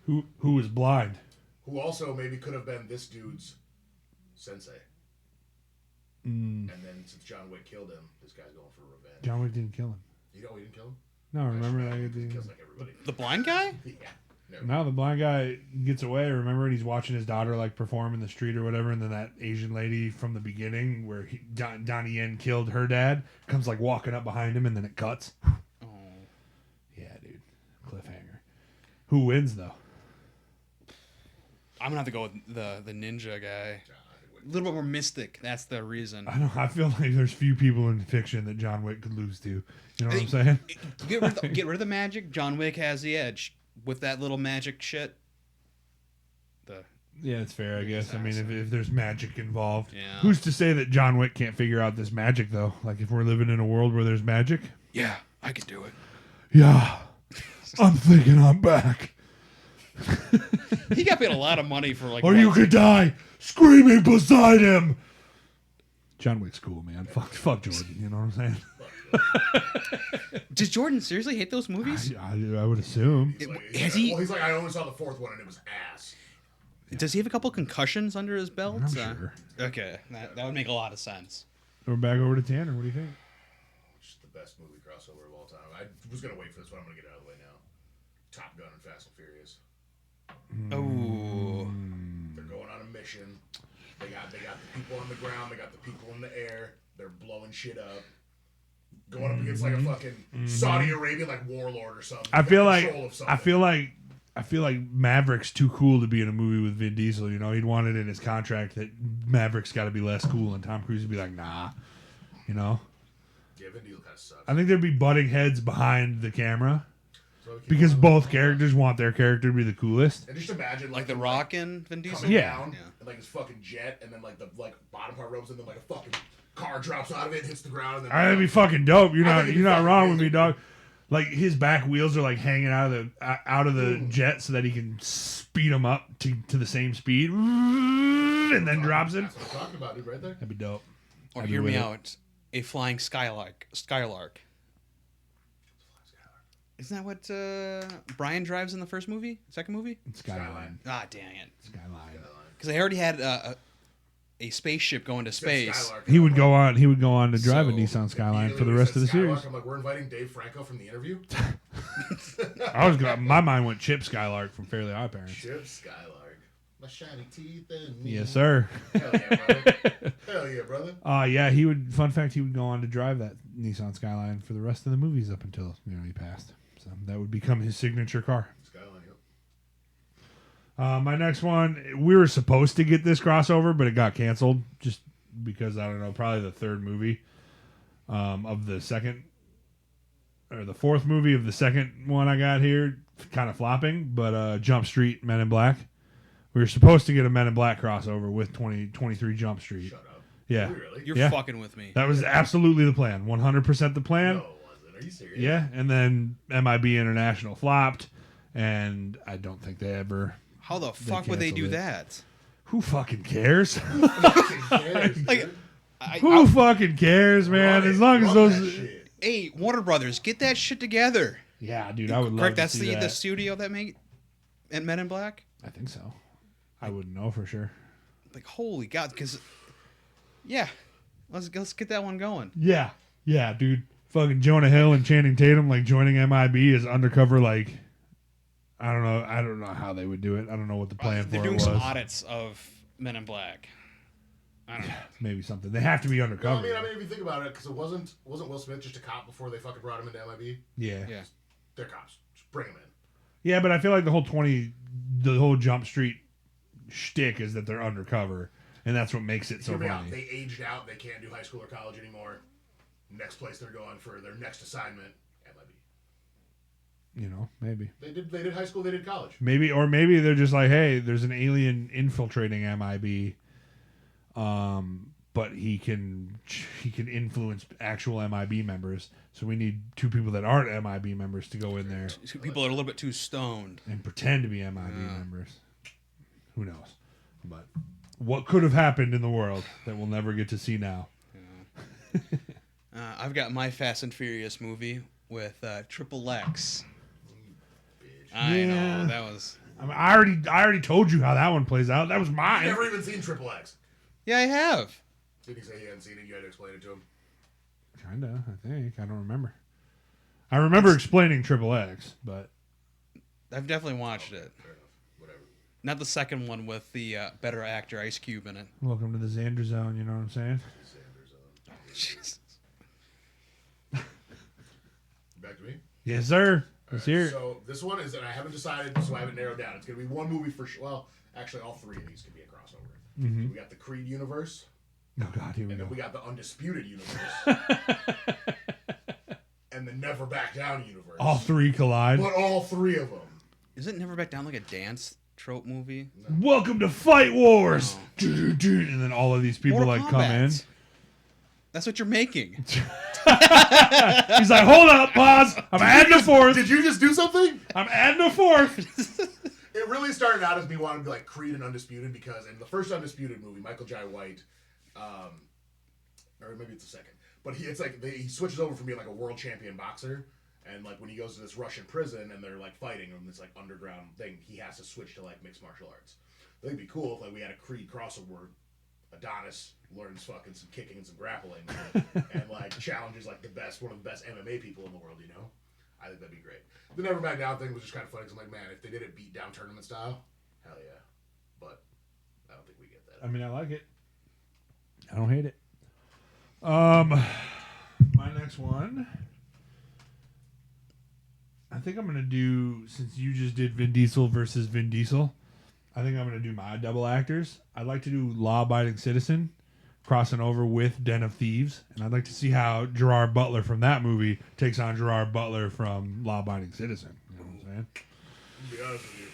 Yeah. Who was blind. Who also maybe could have been this dude's sensei. Mm. And then since John Wick killed him, this guy's going for revenge. John Wick didn't kill him. You know he didn't kill him? No, remember Actually, that? he kills like everybody. The blind guy? Yeah. No. No, the blind guy gets away. Remember, and he's watching his daughter like perform in the street or whatever, and then that Asian lady from the beginning, where Donnie Yen killed her dad, comes like walking up behind him, and then it cuts. Oh. Yeah, dude, cliffhanger. Who wins though? I'm gonna have to go with the ninja guy. A little bit more mystic. That's the reason. I don't. I feel like there's few people in fiction that John Wick could lose to. You know what I'm saying? Get rid of the magic. John Wick has the edge with that little magic shit. Yeah, it's fair, I guess. I mean, if there's magic involved, Yeah. who's to say that John Wick can't figure out this magic though? Like if we're living in a world where there's magic. Yeah, I could do it. Yeah, I'm thinking I'm back. He got paid a lot of money for like. Or you could die screaming beside him. John Wick's cool, man. Fuck Jordan. You know what I'm saying? Does Jordan seriously hate those movies? I would assume. Has he? Well, he's like, I only saw the fourth one and it was ass. Does he have a couple concussions under his belt? I'm sure. Okay, that would make a lot of sense. We're back over to Tanner. What do you think? Just the best movie crossover of all time. I was gonna wait for this one. I'm gonna get it out of the way now. Top Gun and Fast and Furious. Oh. They're going on a mission. They got the people on the ground. They got the people in the air. They're blowing shit up. Going up against like a fucking Saudi Arabian like warlord or something. I feel like Maverick's too cool to be in a movie with Vin Diesel. You know, he'd want it in his contract that Maverick's got to be less cool, and Tom Cruise would be like, nah. You know. Yeah, Vin Diesel kind of sucks. I think there'd be butting heads behind the camera So because both characters want their character to be the coolest. And just imagine Like The Rock and Vin Diesel? coming Yeah. down, and like his fucking jet, and then like the bottom part ropes, and then like a fucking car drops out of it, and hits the ground, and then That'd be fucking dope. You're I not think it'd be fucking wrong with crazy. me, dog. Like his back wheels are like hanging out of the jet so that he can speed them up to the same speed, and then drops it. That's what I'm talking about, dude, right there. That'd be dope. Or I'd be hear me with it. out. A flying skylark. Isn't that what Brian drives in the first movie? Second movie? Skyline. Ah, dang it. Skyline. Because they already had a spaceship going to space. Skylark. He would go on to drive a So, Nissan Skyline Immediately for the when he rest of said the series. Skylark, I'm like, we're inviting Dave Franco from The Interview. My mind went Chip Skylark from Fairly Odd Parents. Chip Skylark. My shiny teeth and me. Yes, sir. Hell yeah, brother. Hell yeah, brother. Yeah, he would. Fun fact: he would go on to drive that Nissan Skyline for the rest of the movies up until he passed. So that would become his signature car. Skyline, yep. My next one, we were supposed to get this crossover, but it got canceled just because I don't know, probably the third movie of the second or the fourth movie of the second one I got here, kind of flopping. But Jump Street, Men in Black. We were supposed to get a Men in Black crossover with 2023 Jump Street. Shut up. Yeah, Really? You're Yeah. fucking with me. that was absolutely the plan. 100% the plan. No, it wasn't. Are you serious? Yeah, and then MIB International flopped, and I don't think they ever. How the fuck would they do canceled it. that? Who fucking cares? Fucking cares, Like, dude. Who fucking cares, man? Run As it. long as Run that those. shit. hey, Warner Brothers, get that shit together. Yeah, dude, I would love Correct, to that's see the that. studio that made Men in Black? I think so. I wouldn't know for sure. Like, holy God, because, yeah, let's get that one going. Yeah, dude. Fucking Jonah Hill and Channing Tatum like joining MIB as undercover. Like, I don't know how they would do it. I don't know what the plan They're for it doing was. some audits of Men in Black. I don't know. Maybe something. They have to be No, undercover. I mean, if you think about it, because it wasn't Will Smith just a cop before they fucking brought him into MIB? Yeah. Yeah. They're cops. Just bring them in. Yeah, but I feel like the whole Jump Street shtick is that they're undercover, and that's what makes it so Hear me out. funny. They aged out. They can't do high school or college anymore. Next place they're going for their next assignment, MIB. You know, maybe. They did high school. They did college. Maybe they're just like, hey, there's an alien infiltrating MIB, but he can influence actual MIB members. So we need two people that aren't MIB members to go in there People are a little bit too stoned. and pretend to be MIB members. Who knows? But what could have happened in the world that we'll never get to see now? I've got my Fast and Furious movie with Triple X. I Yeah. know, that was... I mean, I already told you how that one plays out. That was I've mine. never even seen Triple X. Yeah, I have. Did he say he hadn't seen it? You had to explain it to him. Kinda, I think. I don't remember. I remember explaining Triple X, but I've definitely watched it. Fair enough. Whatever. Not the second one with the better actor Ice Cube in it. welcome to the Xander Zone. You know what I'm saying? Jesus. Back to me. Yes, sir. Let's Alright, hear it. So this one is, and I haven't decided, so I haven't narrowed down. It's going to be one movie for sure. Well, actually, all three of these could be a crossover. Mm-hmm. So we got the Creed universe, Oh God, here we and go. then we got the Undisputed universe, and the Never Back Down universe. All three collide. But all three of them. Is it Never Back Down like a dance trope movie? Welcome to Fight Wars. No. And then all of these people Mortal like come in. Kombat. That's what you're making. He's like, hold up, pause. I'm adding a fourth. Did you just do something? I'm adding a fourth. It really started out as me wanting to be like Creed and Undisputed because in the first Undisputed movie, Michael Jai White, or maybe it's the second, but he switches over from being like a world champion boxer, and like when he goes to this Russian prison and they're like fighting in this like underground thing, he has to switch to like mixed martial arts. I think it'd be cool if like we had a Creed crossover Adonis learns fucking some kicking and some grappling, and like challenges like one of the best MMA people in the world. I think that'd be great. The Never Back Down thing was just kind of funny because I'm like, man, if they did it beat down tournament style, hell yeah. But I don't think we get that. I mean, I like it. I don't hate it. My next one, I think I'm gonna do, since you just did Vin Diesel versus Vin Diesel, I think I'm gonna do my double actors. I'd like to do Law Abiding Citizen crossing over with Den of Thieves, and I'd like to see how Gerard Butler from that movie takes on Gerard Butler from Law Abiding Citizen. You know what I'm saying? To be honest with you,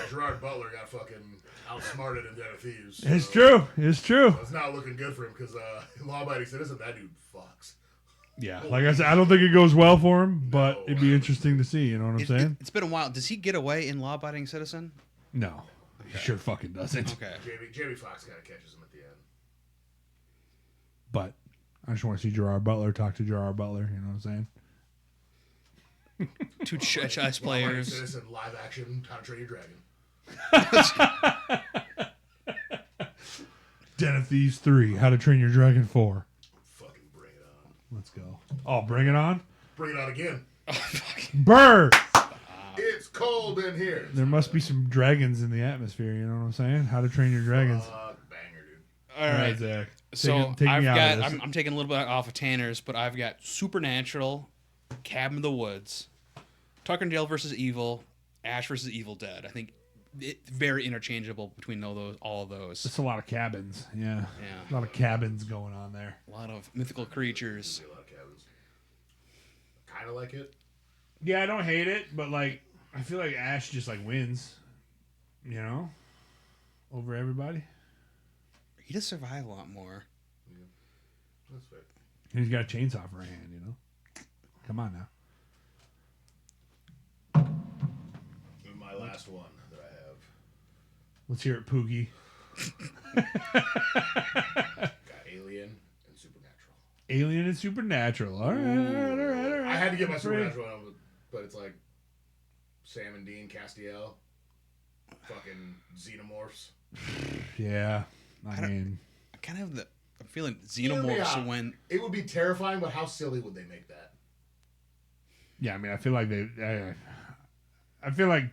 Gerard Butler got fucking outsmarted in Den of Thieves. So It's true. It's true. it's not looking good for him because Law Abiding Citizen, that dude fucks. Yeah, like I said, I don't think it goes well for him, but No. it'd be interesting to see. You know what I'm saying? It's been a while. Does he get away in Law Abiding Citizen? No, he sure fucking doesn't. Okay. Jamie Foxx kind of catches him at the end. But I just want to see Gerard Butler talk to Gerard Butler. You know what I'm saying? Two chess Law Abiding players. Citizen, live action, How to Train Your Dragon. Den of Thieves 3, How to Train Your Dragon 4. Fucking bring it on. Let's go. Oh, bring it on. Bring it on again. Burr! It's cold in here. There must be some dragons in the atmosphere. You know what I'm saying? How to Train Your Dragons. Banger, dude. All right. Zach. So Take I've me out got. of this. I'm taking a little bit off of Tanner's, but I've got Supernatural, Cabin in the Woods, Tucker and Dale versus Evil, Ash versus Evil Dead. I think it's very interchangeable between all of those. It's a lot of cabins. Yeah. Yeah. A lot of cabins going on there. A lot of mythical creatures. See a lot of cabins. Kind of like it. Yeah, I don't hate it, but like I feel like Ash just like wins, you know, over everybody. He does survive a lot more. That's fair. He's got a chainsaw for a hand, you know. Come on now. And my last one that I have Let's hear it, Poogie. got Alien and Supernatural. Alien and Supernatural. All right. I had to get my Great. Supernatural one, but it's like Sam and Dean Castiel, fucking xenomorphs. Yeah. I mean, I kind of have I'm feeling Hear me xenomorphs out. when It would be terrifying, but how silly would they make that? yeah. I mean, I feel like I feel like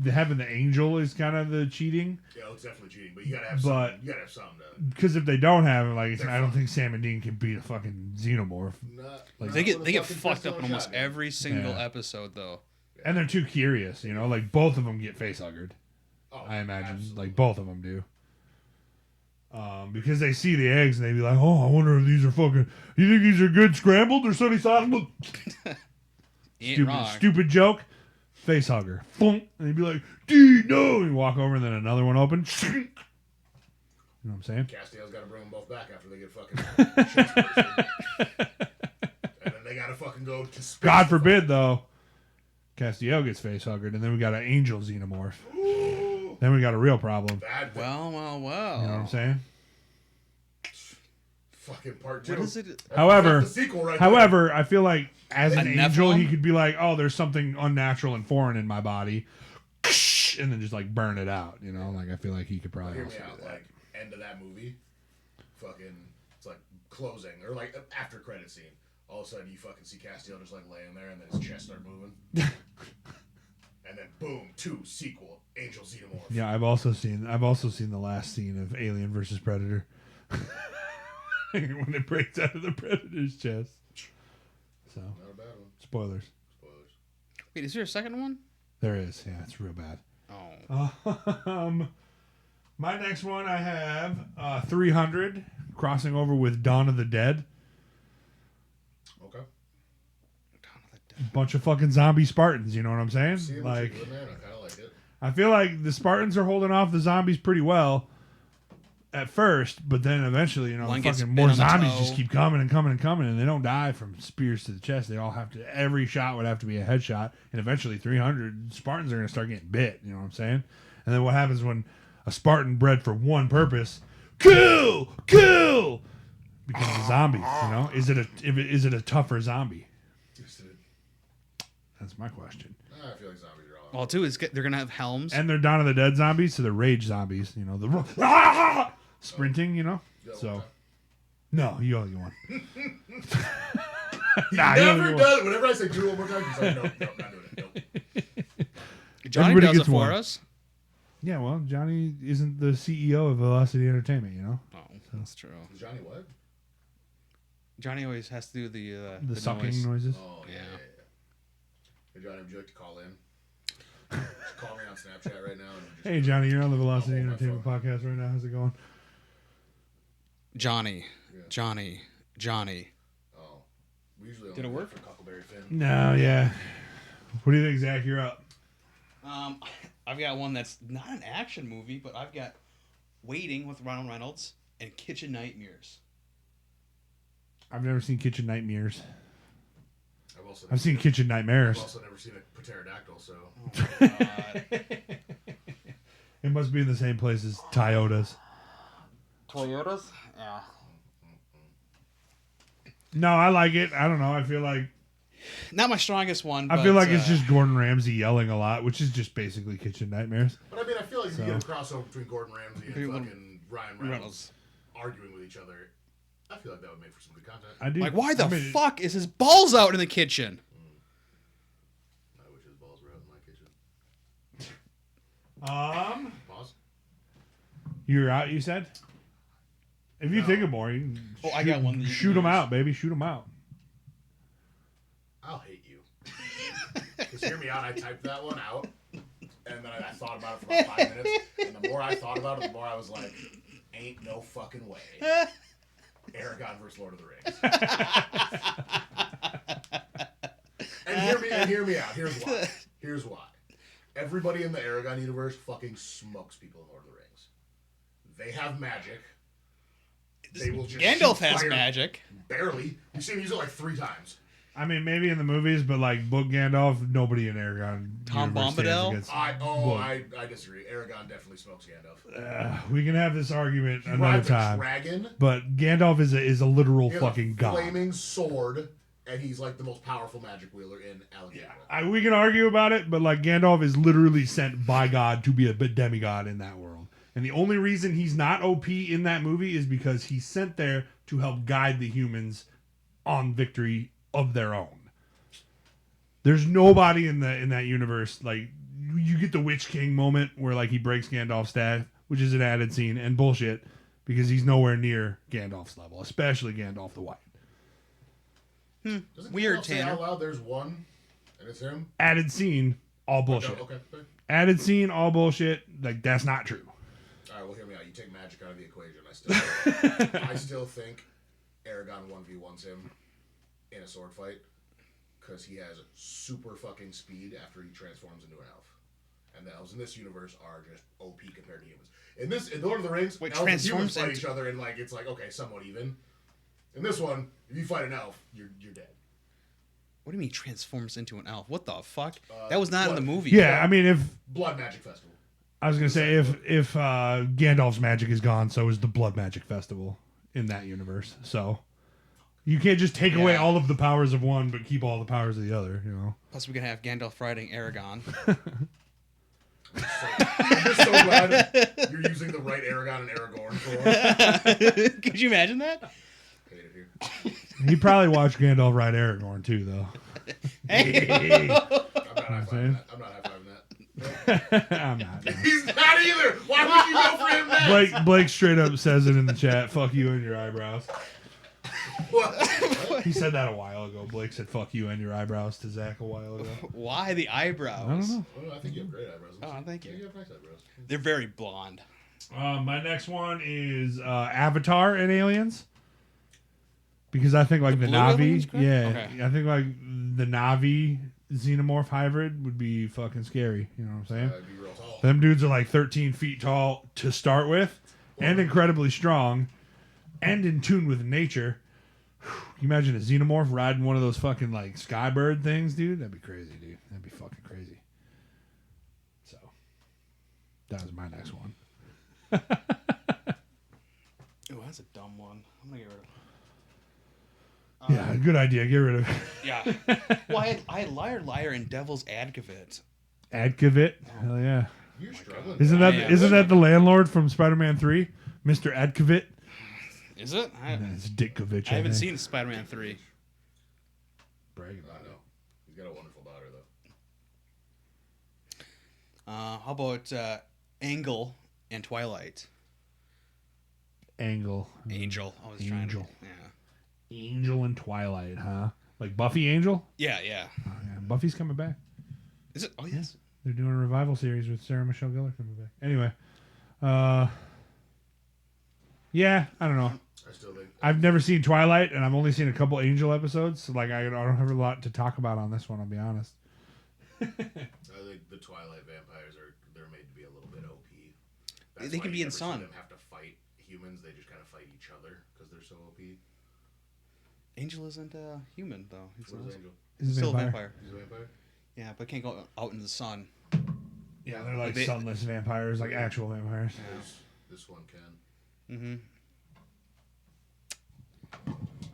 the having the angel is kind of the cheating, Yeah, it's definitely cheating, but you gotta have But- something. You gotta have something to. because if they don't have it, like They're I don't fucked. think Sam and Dean can beat a fucking xenomorph, Not they get with a fucking fucked pistol up in and almost shotgun. every single Yeah. episode though. and they're too curious. You know, like both of them get facehuggered. Oh, I imagine, absolutely. like both of them do. Because they see the eggs and they be like, "Oh, I wonder if these are fucking. You think these are good scrambled or sunny side?" You ain't wrong. Stupid joke. Face hugger. Boom. And he'd be like, "Dude, no!" And he'd walk over and then another one open. You know what I'm saying? Castiel's gotta bring them both back after they get fucking. shit posted. And then they gotta fucking go to space. God forbid, though, Castiel gets face huggered, and then we got an angel xenomorph. Ooh, Then we got a real problem. bad. Well. You know what I'm saying? Fucking part 2. What is it? However, That's the sequel right there. However, I feel like as an A angel, Nephilim? he could be like, "Oh, there's something unnatural and foreign in my body," and then just like burn it out. You know, like I feel like he could probably Hear also me do out. that. Like end of that movie, fucking. It's like closing or like after credit scene. All of a sudden, you fucking see Castiel just like laying there, and then his chest start moving. And then boom, 2 sequel, Angel Xenomorph. Yeah, I've also seen the last scene of Alien versus Predator when it breaks out of the Predator's chest. So Not a bad one. spoilers. Spoilers. Wait, is there a second one? There is. Yeah, it's real bad. Oh. My next one I have 300 crossing over with Dawn of the Dead. Okay. Bunch of fucking zombie Spartans. You know what I'm saying? See what Like, you're doing there. I kind of like it. I feel like the Spartans are holding off the zombies pretty well at first, but then eventually, you know, One gets fucking bit more on the zombies toe. just keep coming and coming and coming, and they don't die from spears to the chest. They all have to. Every shot would have to be a headshot, and eventually 300 Spartans are going to start getting bit. You know what I'm saying? And then what happens when a Spartan bred for one purpose, kill, becomes a zombie? You know, is it a tougher zombie? That's my question. I feel like zombies are all. Well, too, they're gonna have helms. And they're Dawn of the Dead zombies, so they're rage zombies. You know, sprinting, you know. You got So one no, you only get one. time. Nah, He you only never get one. does it. Whenever I say do it one more time, he's like, nope, not doing it. Nope. Johnny Everybody does it gets for one. us. Yeah, well, Johnny isn't the CEO of Velocity Entertainment, you know. Oh, that's true. Is Johnny what? Johnny always has to do The sucking noise. noises. Oh, yeah. Yeah. Hey, Johnny, would you like to call in? Just call me on Snapchat right now. And just Hey, Johnny, you're on the Velocity hold my Entertainment podcast right now. How's it going? Johnny, Yeah. Johnny, Johnny. Oh. We usually Did it only do work? For Huckleberry Finn. No, yeah. What do you think, Zach? You're up. I've got one that's not an action movie, but I've got Waiting with Ronald Reynolds and Kitchen Nightmares. I've never seen Kitchen Nightmares. I've Seen Kitchen Nightmares. I've also never seen a pterodactyl, so. Oh my God. It must be in the same place as Toyotas. Toyotas? Yeah. No, I like it. I don't know. I feel like Not my strongest one. I feel like it's just Gordon Ramsay yelling a lot, which is just basically Kitchen Nightmares. But I mean, I feel like So. you get a crossover between Gordon Ramsay and People- fucking Ryan Reynolds arguing with each other. I feel like that would make for some good content. I do. Like, why the I mean, fuck is his balls out in the kitchen? I wish his balls were out in my kitchen. Pause. You're out. You said. If you No. think of more, you can Oh, I got one that you can Shoot them use. out, baby. Shoot them out. I'll hate you. Because hear me out, I typed that one out, and then I thought about it for about 5 minutes, and the more I thought about it, the more I was like, ain't no fucking way. Aragon versus Lord of the Rings. and hear me out. Here's why. Everybody in the Aragon universe fucking smokes people in Lord of the Rings. They have magic. They will just Gandalf shoot has fire. magic. Barely. You've seen him use it like 3 times. I mean, maybe in the movies, but like Book Gandalf, nobody in Aragon. Tom universe stands Bombadil? against I Book. disagree. Aragon definitely smokes Gandalf. We can have this argument He another rides a time. dragon. But Gandalf is a literal He has fucking a god. flaming sword, and he's like the most powerful magic wielder in Allegheny. We can argue about it, but like Gandalf is literally sent by God to be a demigod in that world. And the only reason he's not OP in that movie is because he's sent there to help guide the humans on victory of their own. There's nobody in that universe like you get the Witch King moment where like he breaks Gandalf's staff, which is an added scene and bullshit because he's nowhere near Gandalf's level, especially Gandalf the White. Doesn't Weird, Gandalf say Tanner. out loud there's one, and it's him? Added scene, all bullshit. Okay. Added scene, all bullshit. Like that's not true. All right, well, hear me out. You take magic out of the equation. I still think Aragon 1v1s him in a sword fight because he has super fucking speed after he transforms into an elf. And the elves in this universe are just OP compared to humans. In Lord of the Rings, Wait, elves and humans transforms fight into- each other, and like it's like okay, somewhat even. In this one, if you fight an elf, you're dead. What do you mean transforms into an elf? What the fuck? That was not in the what? movie. Yeah, I mean, if Blood Magic Festival. I was gonna say if Gandalf's magic is gone, so is the Blood Magic Festival in that universe. So you can't just take away Yeah. all of the powers of one, but keep all the powers of the other. You know. Plus, we can have Gandalf riding Aragon. I'm just so glad you're using the right Aragon and Aragorn for. Could you imagine that? Hate it here. He probably watched Gandalf ride Aragorn too, though. Hey. I'm not high-fiving that. I'm not high-fiving that. I'm not. No. He's not either. Why would you go for him next? Blake straight up says it in the chat. Fuck you and your eyebrows. What? He said that a while ago. Blake said "fuck you and your eyebrows" to Zach a while ago. Why the eyebrows? I don't know. Well, I think you have great eyebrows. Oh, thank you. Yeah, you have nice eyebrows. They're very blonde. My next one is Avatar and Aliens. Because I think like the blue Navi, aliens, correct? yeah, Okay. I think like the Navi xenomorph hybrid would be fucking scary. You know what I'm saying? I'd be real tall. Them dudes are like 13 feet tall to start with, and incredibly strong, and in tune with nature. Can you imagine a xenomorph riding one of those fucking like skybird things, dude? That'd be crazy, dude. That'd be fucking crazy. So, that was my next one. Oh, that's a dumb one. I'm gonna get rid of. Yeah, good idea. Get rid of Yeah. Well, I had Liar Liar and Devil's Advocate. Adkavit. Hell yeah. You're struggling. Isn't that the landlord from Spider-Man 3, Mr. Adkovit? Is it? It's Ditkovich. I haven't seen Spider-Man 3. Bragging I about know. He's got a wonderful daughter, though. How about Angle and Twilight? Angel. Angel. I was Angel. trying to. Yeah. Angel and Twilight, huh? Like Buffy Angel? Yeah. Oh, yeah. Buffy's coming back. Is it? Oh yes. They're doing a revival series with Sarah Michelle Gellar coming back. Anyway, yeah, I don't know. I still think I've never seen Twilight, and I've only seen a couple Angel episodes. So, like, I don't have a lot to talk about on this one. I'll be honest. I think the Twilight vampires they're made to be a little bit OP. They why can be you in never see sun. them have to fight humans. They just kind of fight each other because they're so OP. Angel isn't human though. He's What is Angel? He's still a vampire. He's a vampire. Yeah, but can't go out in the sun. Yeah, they're like They- sunless vampires, like actual vampires. This one can. Mm-hmm.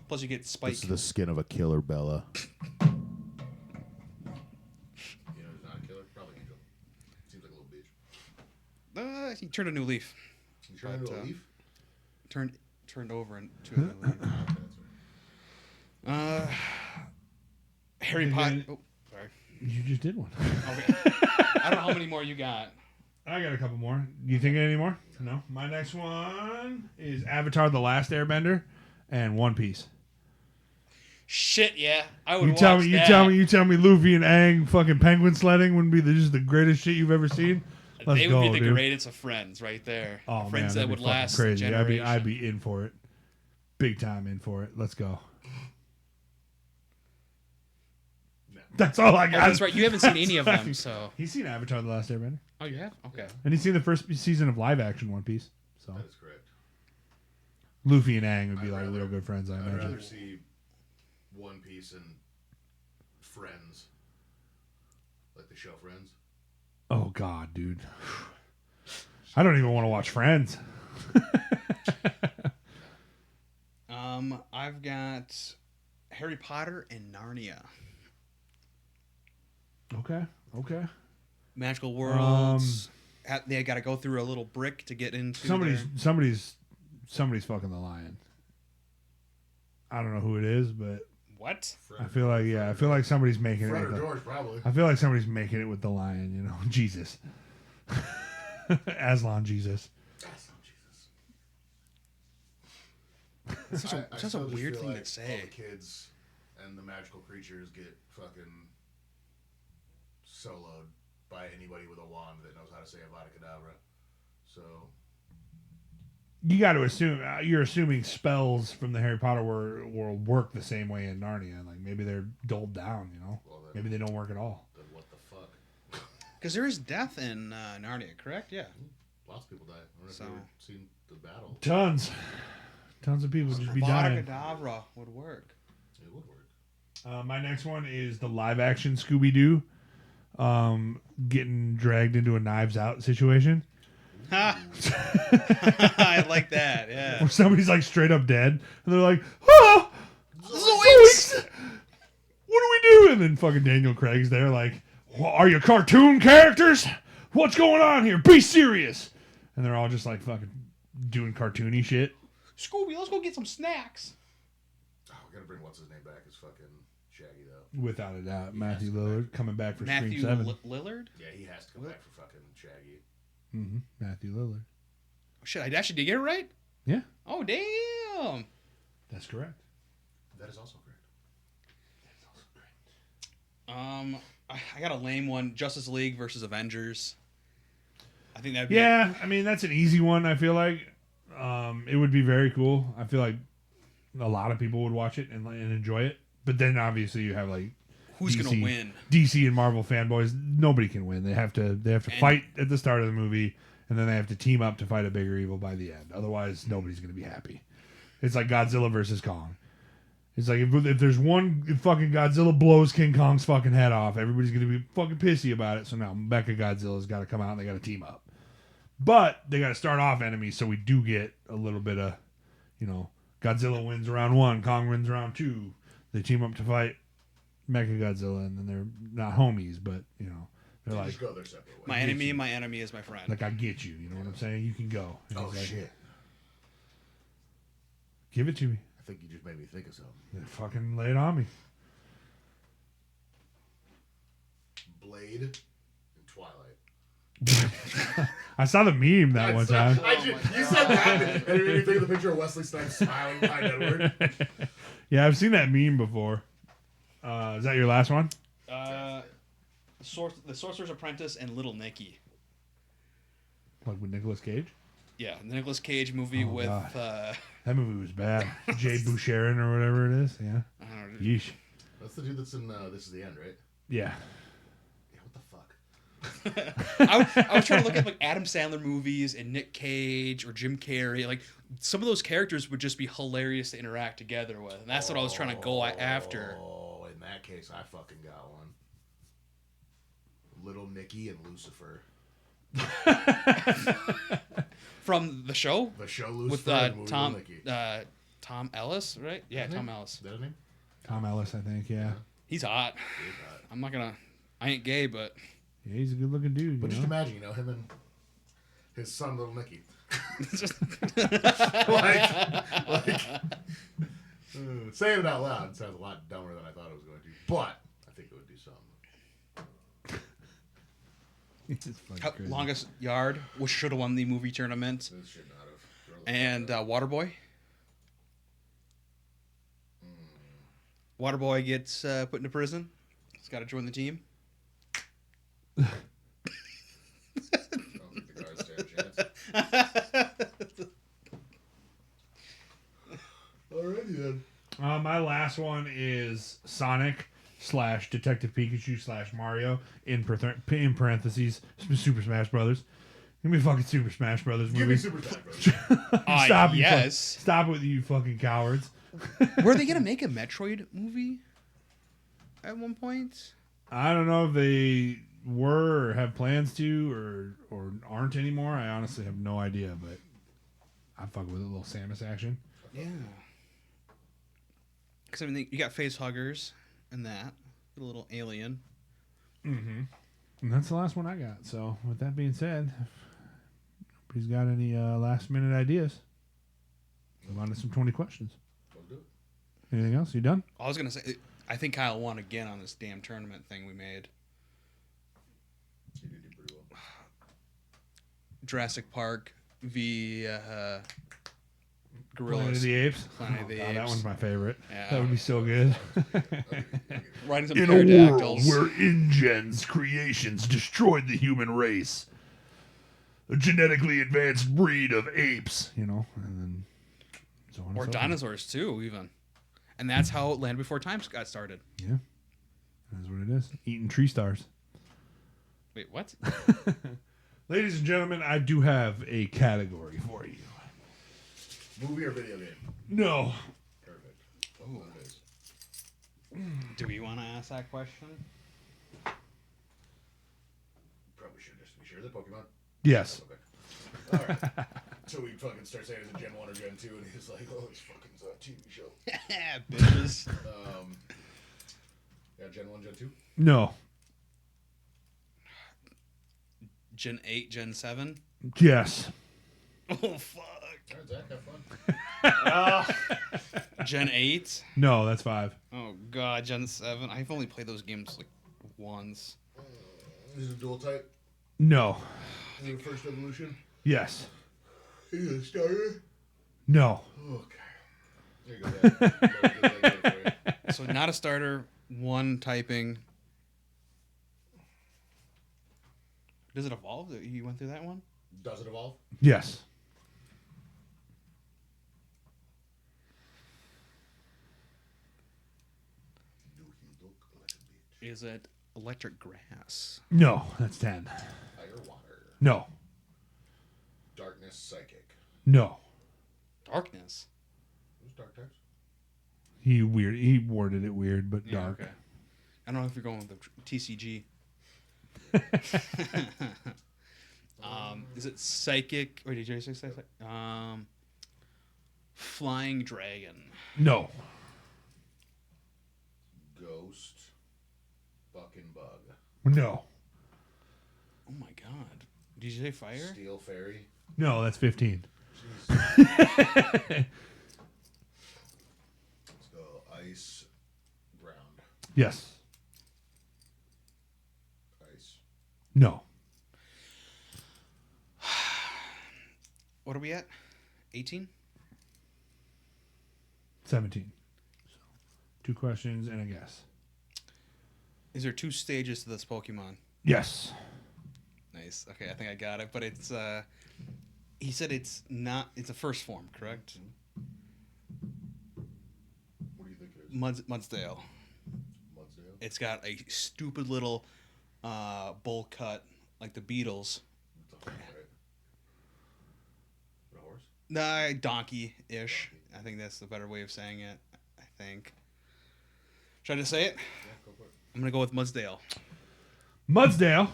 Plus, you get Spike. This is the skin of a killer, Bella. You know who's not a killer? Probably Angel. Seems like a little bitch. He turned a new leaf. You trying to But, do a leaf? Turned over into a new leaf. Harry And Potter. then- Oh, sorry. You just did one. Okay. I don't know how many more you got. I got a couple more. Do you think of any more? No. My next one is Avatar: The Last Airbender and One Piece. Shit, yeah. I would You tell watch me, that. you tell me, Luffy and Aang fucking penguin sledding wouldn't be just the greatest shit you've ever seen. Let's They go, would be the dude. greatest of friends right there. Oh man, Friends that'd that be would fucking last crazy. a generation. I'd be in for it, big time in for it. Let's go. No. That's all I Oh, got. that's right. You haven't seen any of them, so. He's seen Avatar: The Last Airbender, Oh, you have? Okay. and he's seen the first season of live action One Piece. So That is correct. Luffy and Aang would be I'd like rather- real good friends, I I'd imagine. rather see One Piece and Friends, like the show Friends. Oh God, dude. I don't even want to watch Friends. I've got Harry Potter and Narnia. Okay. Magical worlds. They got to go through a little brick to get into. Somebody's fucking the lion. I don't know who it is, but What? Fred, I feel like somebody's making Fred it. or With George, probably. I feel like somebody's making it with the lion. You know, Jesus. Aslan Jesus. That's not Jesus. It's such I a still just weird feel thing like to all say. the kids and the magical creatures get fucking soloed by anybody with a wand that knows how to say Avada Kedavra. So You got to assume you're assuming spells from the Harry Potter world work the same way in Narnia. Like maybe they're dulled down. You know, well, then, maybe they don't work at all. then what the fuck? Because there is death in Narnia, correct? Yeah. Lots of people die. I don't know So- if you've ever seen the battle. Tons of people just be Avada dying. Kedavra would work. It would work. My next one is the live action Scooby Doo, getting dragged into a Knives Out situation Ha! I like that. Yeah. where somebody's like straight up dead, and they're like, "Oh, Zoinks! What do we do?" And then fucking Daniel Craig's there, like, "Well, are you cartoon characters? What's going on here? Be serious!" And they're all just like fucking doing cartoony shit. Scooby, let's go get some snacks. Oh, we gotta bring what's his name back. It's fucking Shaggy though. Without a doubt, Matthew Lillard coming back for Matthew Scream 7. Lillard? Yeah, he has to come back for fucking Shaggy. Matthew Lillard. Oh, shit, I actually did get it right? Yeah, Oh, damn. that's correct. That is also correct. I got a lame one. Justice League versus Avengers. I think that'd be Yeah, I mean that's an easy one. I feel like it would be very cool. I feel like a lot of people would watch it and enjoy it. But then obviously you have like who's gonna win? DC and Marvel fanboys. Nobody can win. They have to fight at the start of the movie, and then they have to team up to fight a bigger evil by the end. Otherwise, nobody's gonna be happy. It's like Godzilla versus Kong. It's like if there's one fucking Godzilla blows King Kong's fucking head off, everybody's gonna be fucking pissy about it. So now Mecha Godzilla's got to come out and they got to team up. But they got to start off enemies, so we do get a little bit of, Godzilla wins round 1, Kong wins round 2. They team up to fight Mecha Godzilla, and then they're not homies, but They're They like, just go their separate ways. My enemy is my friend. like I get you. You know what I'm saying? You can go. And Oh he's like, shit! give it to me. I think you just made me think of something. Yeah, fucking lay it on me. Blade and Twilight. I saw the meme that one time. You said that, and it made me think of the picture of Wesley Snipes smiling behind Edward. Yeah, I've seen that meme before. Is that your last one? The Sorcerer's Apprentice and Little Nicky. Like with Nicolas Cage? Yeah, the Nicolas Cage movie Oh, with God. That movie was bad. Jay Boucherin or whatever it is. Yeah. I don't know. Yeesh. That's the dude that's in This Is the End, right? Yeah. Yeah, what the fuck? I was trying to look at like Adam Sandler movies and Nick Cage or Jim Carrey. Like some of those characters would just be hilarious to interact together with, and that's what I was trying to go after. Oh, in that case, I fucking got one. Little Nicky and Lucifer. From the show The show Lucifer with and the movie Tom Little Nicky. Tom Ellis, right? Yeah, Isn't Tom it? Ellis. Is that his name? Tom Ellis, I think. Yeah. He's hot. He is hot. I'm not gonna. I ain't gay, but Yeah, he's a good looking dude. But you just know? imagine, him and his son, Little Nicky. it's just Saying it out loud sounds a lot dumber than I thought it was going to. But I think it would do something. It's fucking crazy. longest yard, which should have won the movie tournament, This should not have. and Waterboy. Waterboy gets put into prison. He's got to join the team. I don't think the guards stand a chance. Alrighty then. My last one is Sonic / Detective Pikachu / Mario in parentheses Super Smash Brothers. Give me fucking Super Smash Brothers movie. Give me Super Smash Bros. Stop you yes. Stop it with you fucking cowards. Were they gonna make a Metroid movie at one point? I don't know if they were or have plans to or aren't anymore. I honestly have no idea, but I'm fucking with a little Samus action. Yeah. Because I mean, you got face huggers and that, a little alien. Mm-hmm. And that's the last one I got. So with that being said, if nobody's got any last minute ideas, move on to some 20 questions. Let's do it. Anything else? You done? I was gonna say, I think Kyle won again on this damn tournament thing we made. You did do pretty well. Jurassic Park v Planet Gorillas. of the Apes. Planet of the God, Apes. that one's my favorite. Yeah. That would be so good. Riding some In a world pterodactyls. where InGen's creations destroyed the human race, a genetically advanced breed of apes, and then so on and Or so forth. dinosaurs too, even. And that's how Land Before Time got started. Yeah, that's what it is. Eating tree stars. Wait, what? Ladies and gentlemen, I do have a category for you. Movie or video game? No. Perfect. What one it is? Do we want to ask that question? Probably should just be sure. Is it Pokemon? Yes. Okay. Alright. So we fucking start saying it's a Gen 1 or Gen 2, and he's like, oh, it's fucking a TV show. Bitches. Yeah, Gen 1, Gen 2? No. Gen 8, Gen 7? Yes. Oh, fuck. Alright, Zach, have fun. Gen 8? No, that's 5. Oh, God. Gen 7? I've only played those games like once. Is it a dual type? No. Is it the first evolution? Yes. Is it a starter? No. Okay. There you go, Dad. So not a starter, one typing. Does it evolve? You went through that one? Does it evolve? Yes. Do he look like a bitch? Is it electric grass? No, that's 10. Fire, water. No. Darkness, psychic. No. Darkness? Who's dark types? He worded it weird, but dark. Okay. I don't know if you're going with the TCG. Is it psychic? Or did you say psychic? Flying dragon. No. Ghost. Buck and bug. No. god. Did you say fire? Steel Fairy. No, that's 15. Jeez. Let's go ice ground. Yes. Ice. No. What are we at? 18? 17. So, 2 questions and a guess. Is there 2 stages to this Pokemon? Yes. Nice. Okay, I think I got it. But it's he said it's not. It's a first form, correct? What do you think it is? Mudsdale. Mudsdale? It's got a stupid little bowl cut like the Beatles. It's a horse, right? A horse? Nah, donkey-ish. I think that's the better way of saying it. I think. Should I just say it? Yeah, go for it. I'm gonna go with Mudsdale. Mudsdale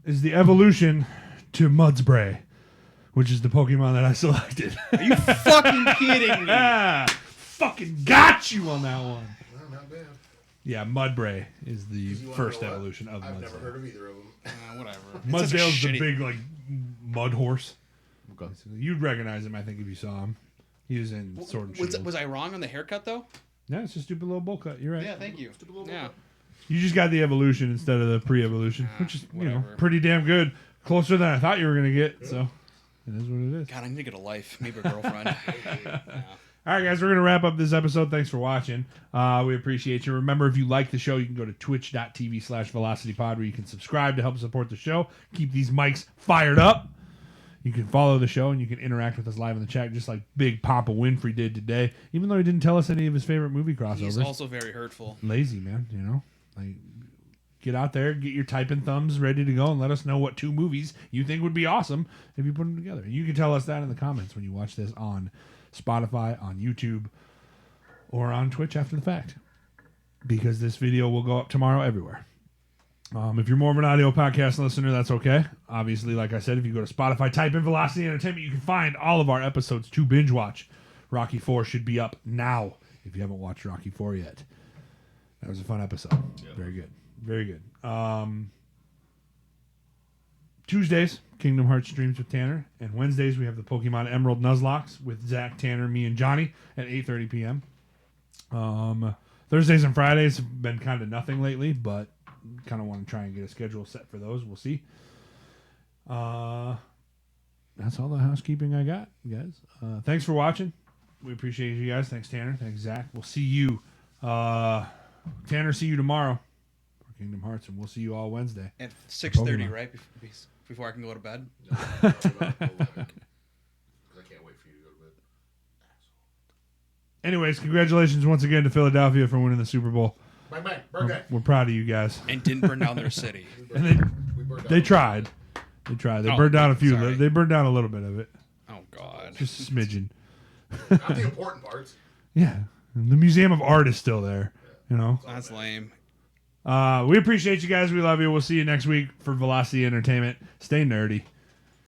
is the evolution to Mudspray, which is the Pokemon that I selected. Are you fucking kidding me? Fucking got you on that one. No, not bad. Yeah, Mudbray is the 'Cause you wanna first know what? evolution of I've Mudsdale. never heard of either of them. Whatever. Mudsdale's the shitty... big like mud horse. Okay. You'd recognize him, I think, if you saw him. He was in Sword and Shield. Was I wrong on the haircut though? No, it's a stupid little bowl cut. You're right. Yeah, thank you. Stupid little Yeah. bowl. You just got the evolution instead of the pre-evolution, which is whatever. pretty damn good. Closer than I thought you were gonna get. So it is what it is. God, I need to get a life. Maybe a girlfriend. Yeah. All right, guys, we're going to wrap up this episode. Thanks for watching. We appreciate you. Remember, if you like the show, you can go to twitch.tv/VelocityPod where you can subscribe to help support the show. Keep these mics fired up. You can follow the show and you can interact with us live in the chat, just like Big Papa Winfrey did today, even though he didn't tell us any of his favorite movie crossovers. He's also very hurtful. Lazy, man, you know? Like, get out there, get your typing thumbs ready to go, and let us know what 2 movies you think would be awesome if you put them together. You can tell us that in the comments when you watch this on Spotify, on YouTube, or on Twitch after the fact, because this video will go up tomorrow everywhere. If you're more of an audio podcast listener, that's okay. Obviously, like I said, if you go to Spotify, type in Velocity Entertainment, you can find all of our episodes to binge watch. Rocky 4 should be up now if you haven't watched Rocky 4 yet. That was a fun episode. Yeah. Very good. Very good. Tuesdays, Kingdom Hearts streams with Tanner. And Wednesdays, we have the Pokemon Emerald Nuzlocke with Zach, Tanner, me, and Johnny at 8:30 p.m. Thursdays and Fridays have been kind of nothing lately, but kind of want to try and get a schedule set for those. We'll see. That's all the housekeeping I got, guys. Thanks for watching. We appreciate you guys. Thanks, Tanner. Thanks, Zach. We'll see you. Tanner, see you tomorrow for Kingdom Hearts, and we'll see you all Wednesday. At 6:30, Pokemon. right? Before I can go to bed? No, about 11, 'cause I can't wait for you to go to bed. Anyways, congratulations once again to Philadelphia for winning the Super Bowl. Bang, bang. Birthday. We're proud of you guys. And didn't burn down their city. And We burned they down. tried. They tried. They Oh, burned down a few. sorry. They burned down a little bit of it. Oh, God. Just a smidgen. Not the important parts. Yeah. The Museum of Art is still there. You know. That's lame. We appreciate you guys. We love you. We'll see you next week for Velocity Entertainment. Stay nerdy.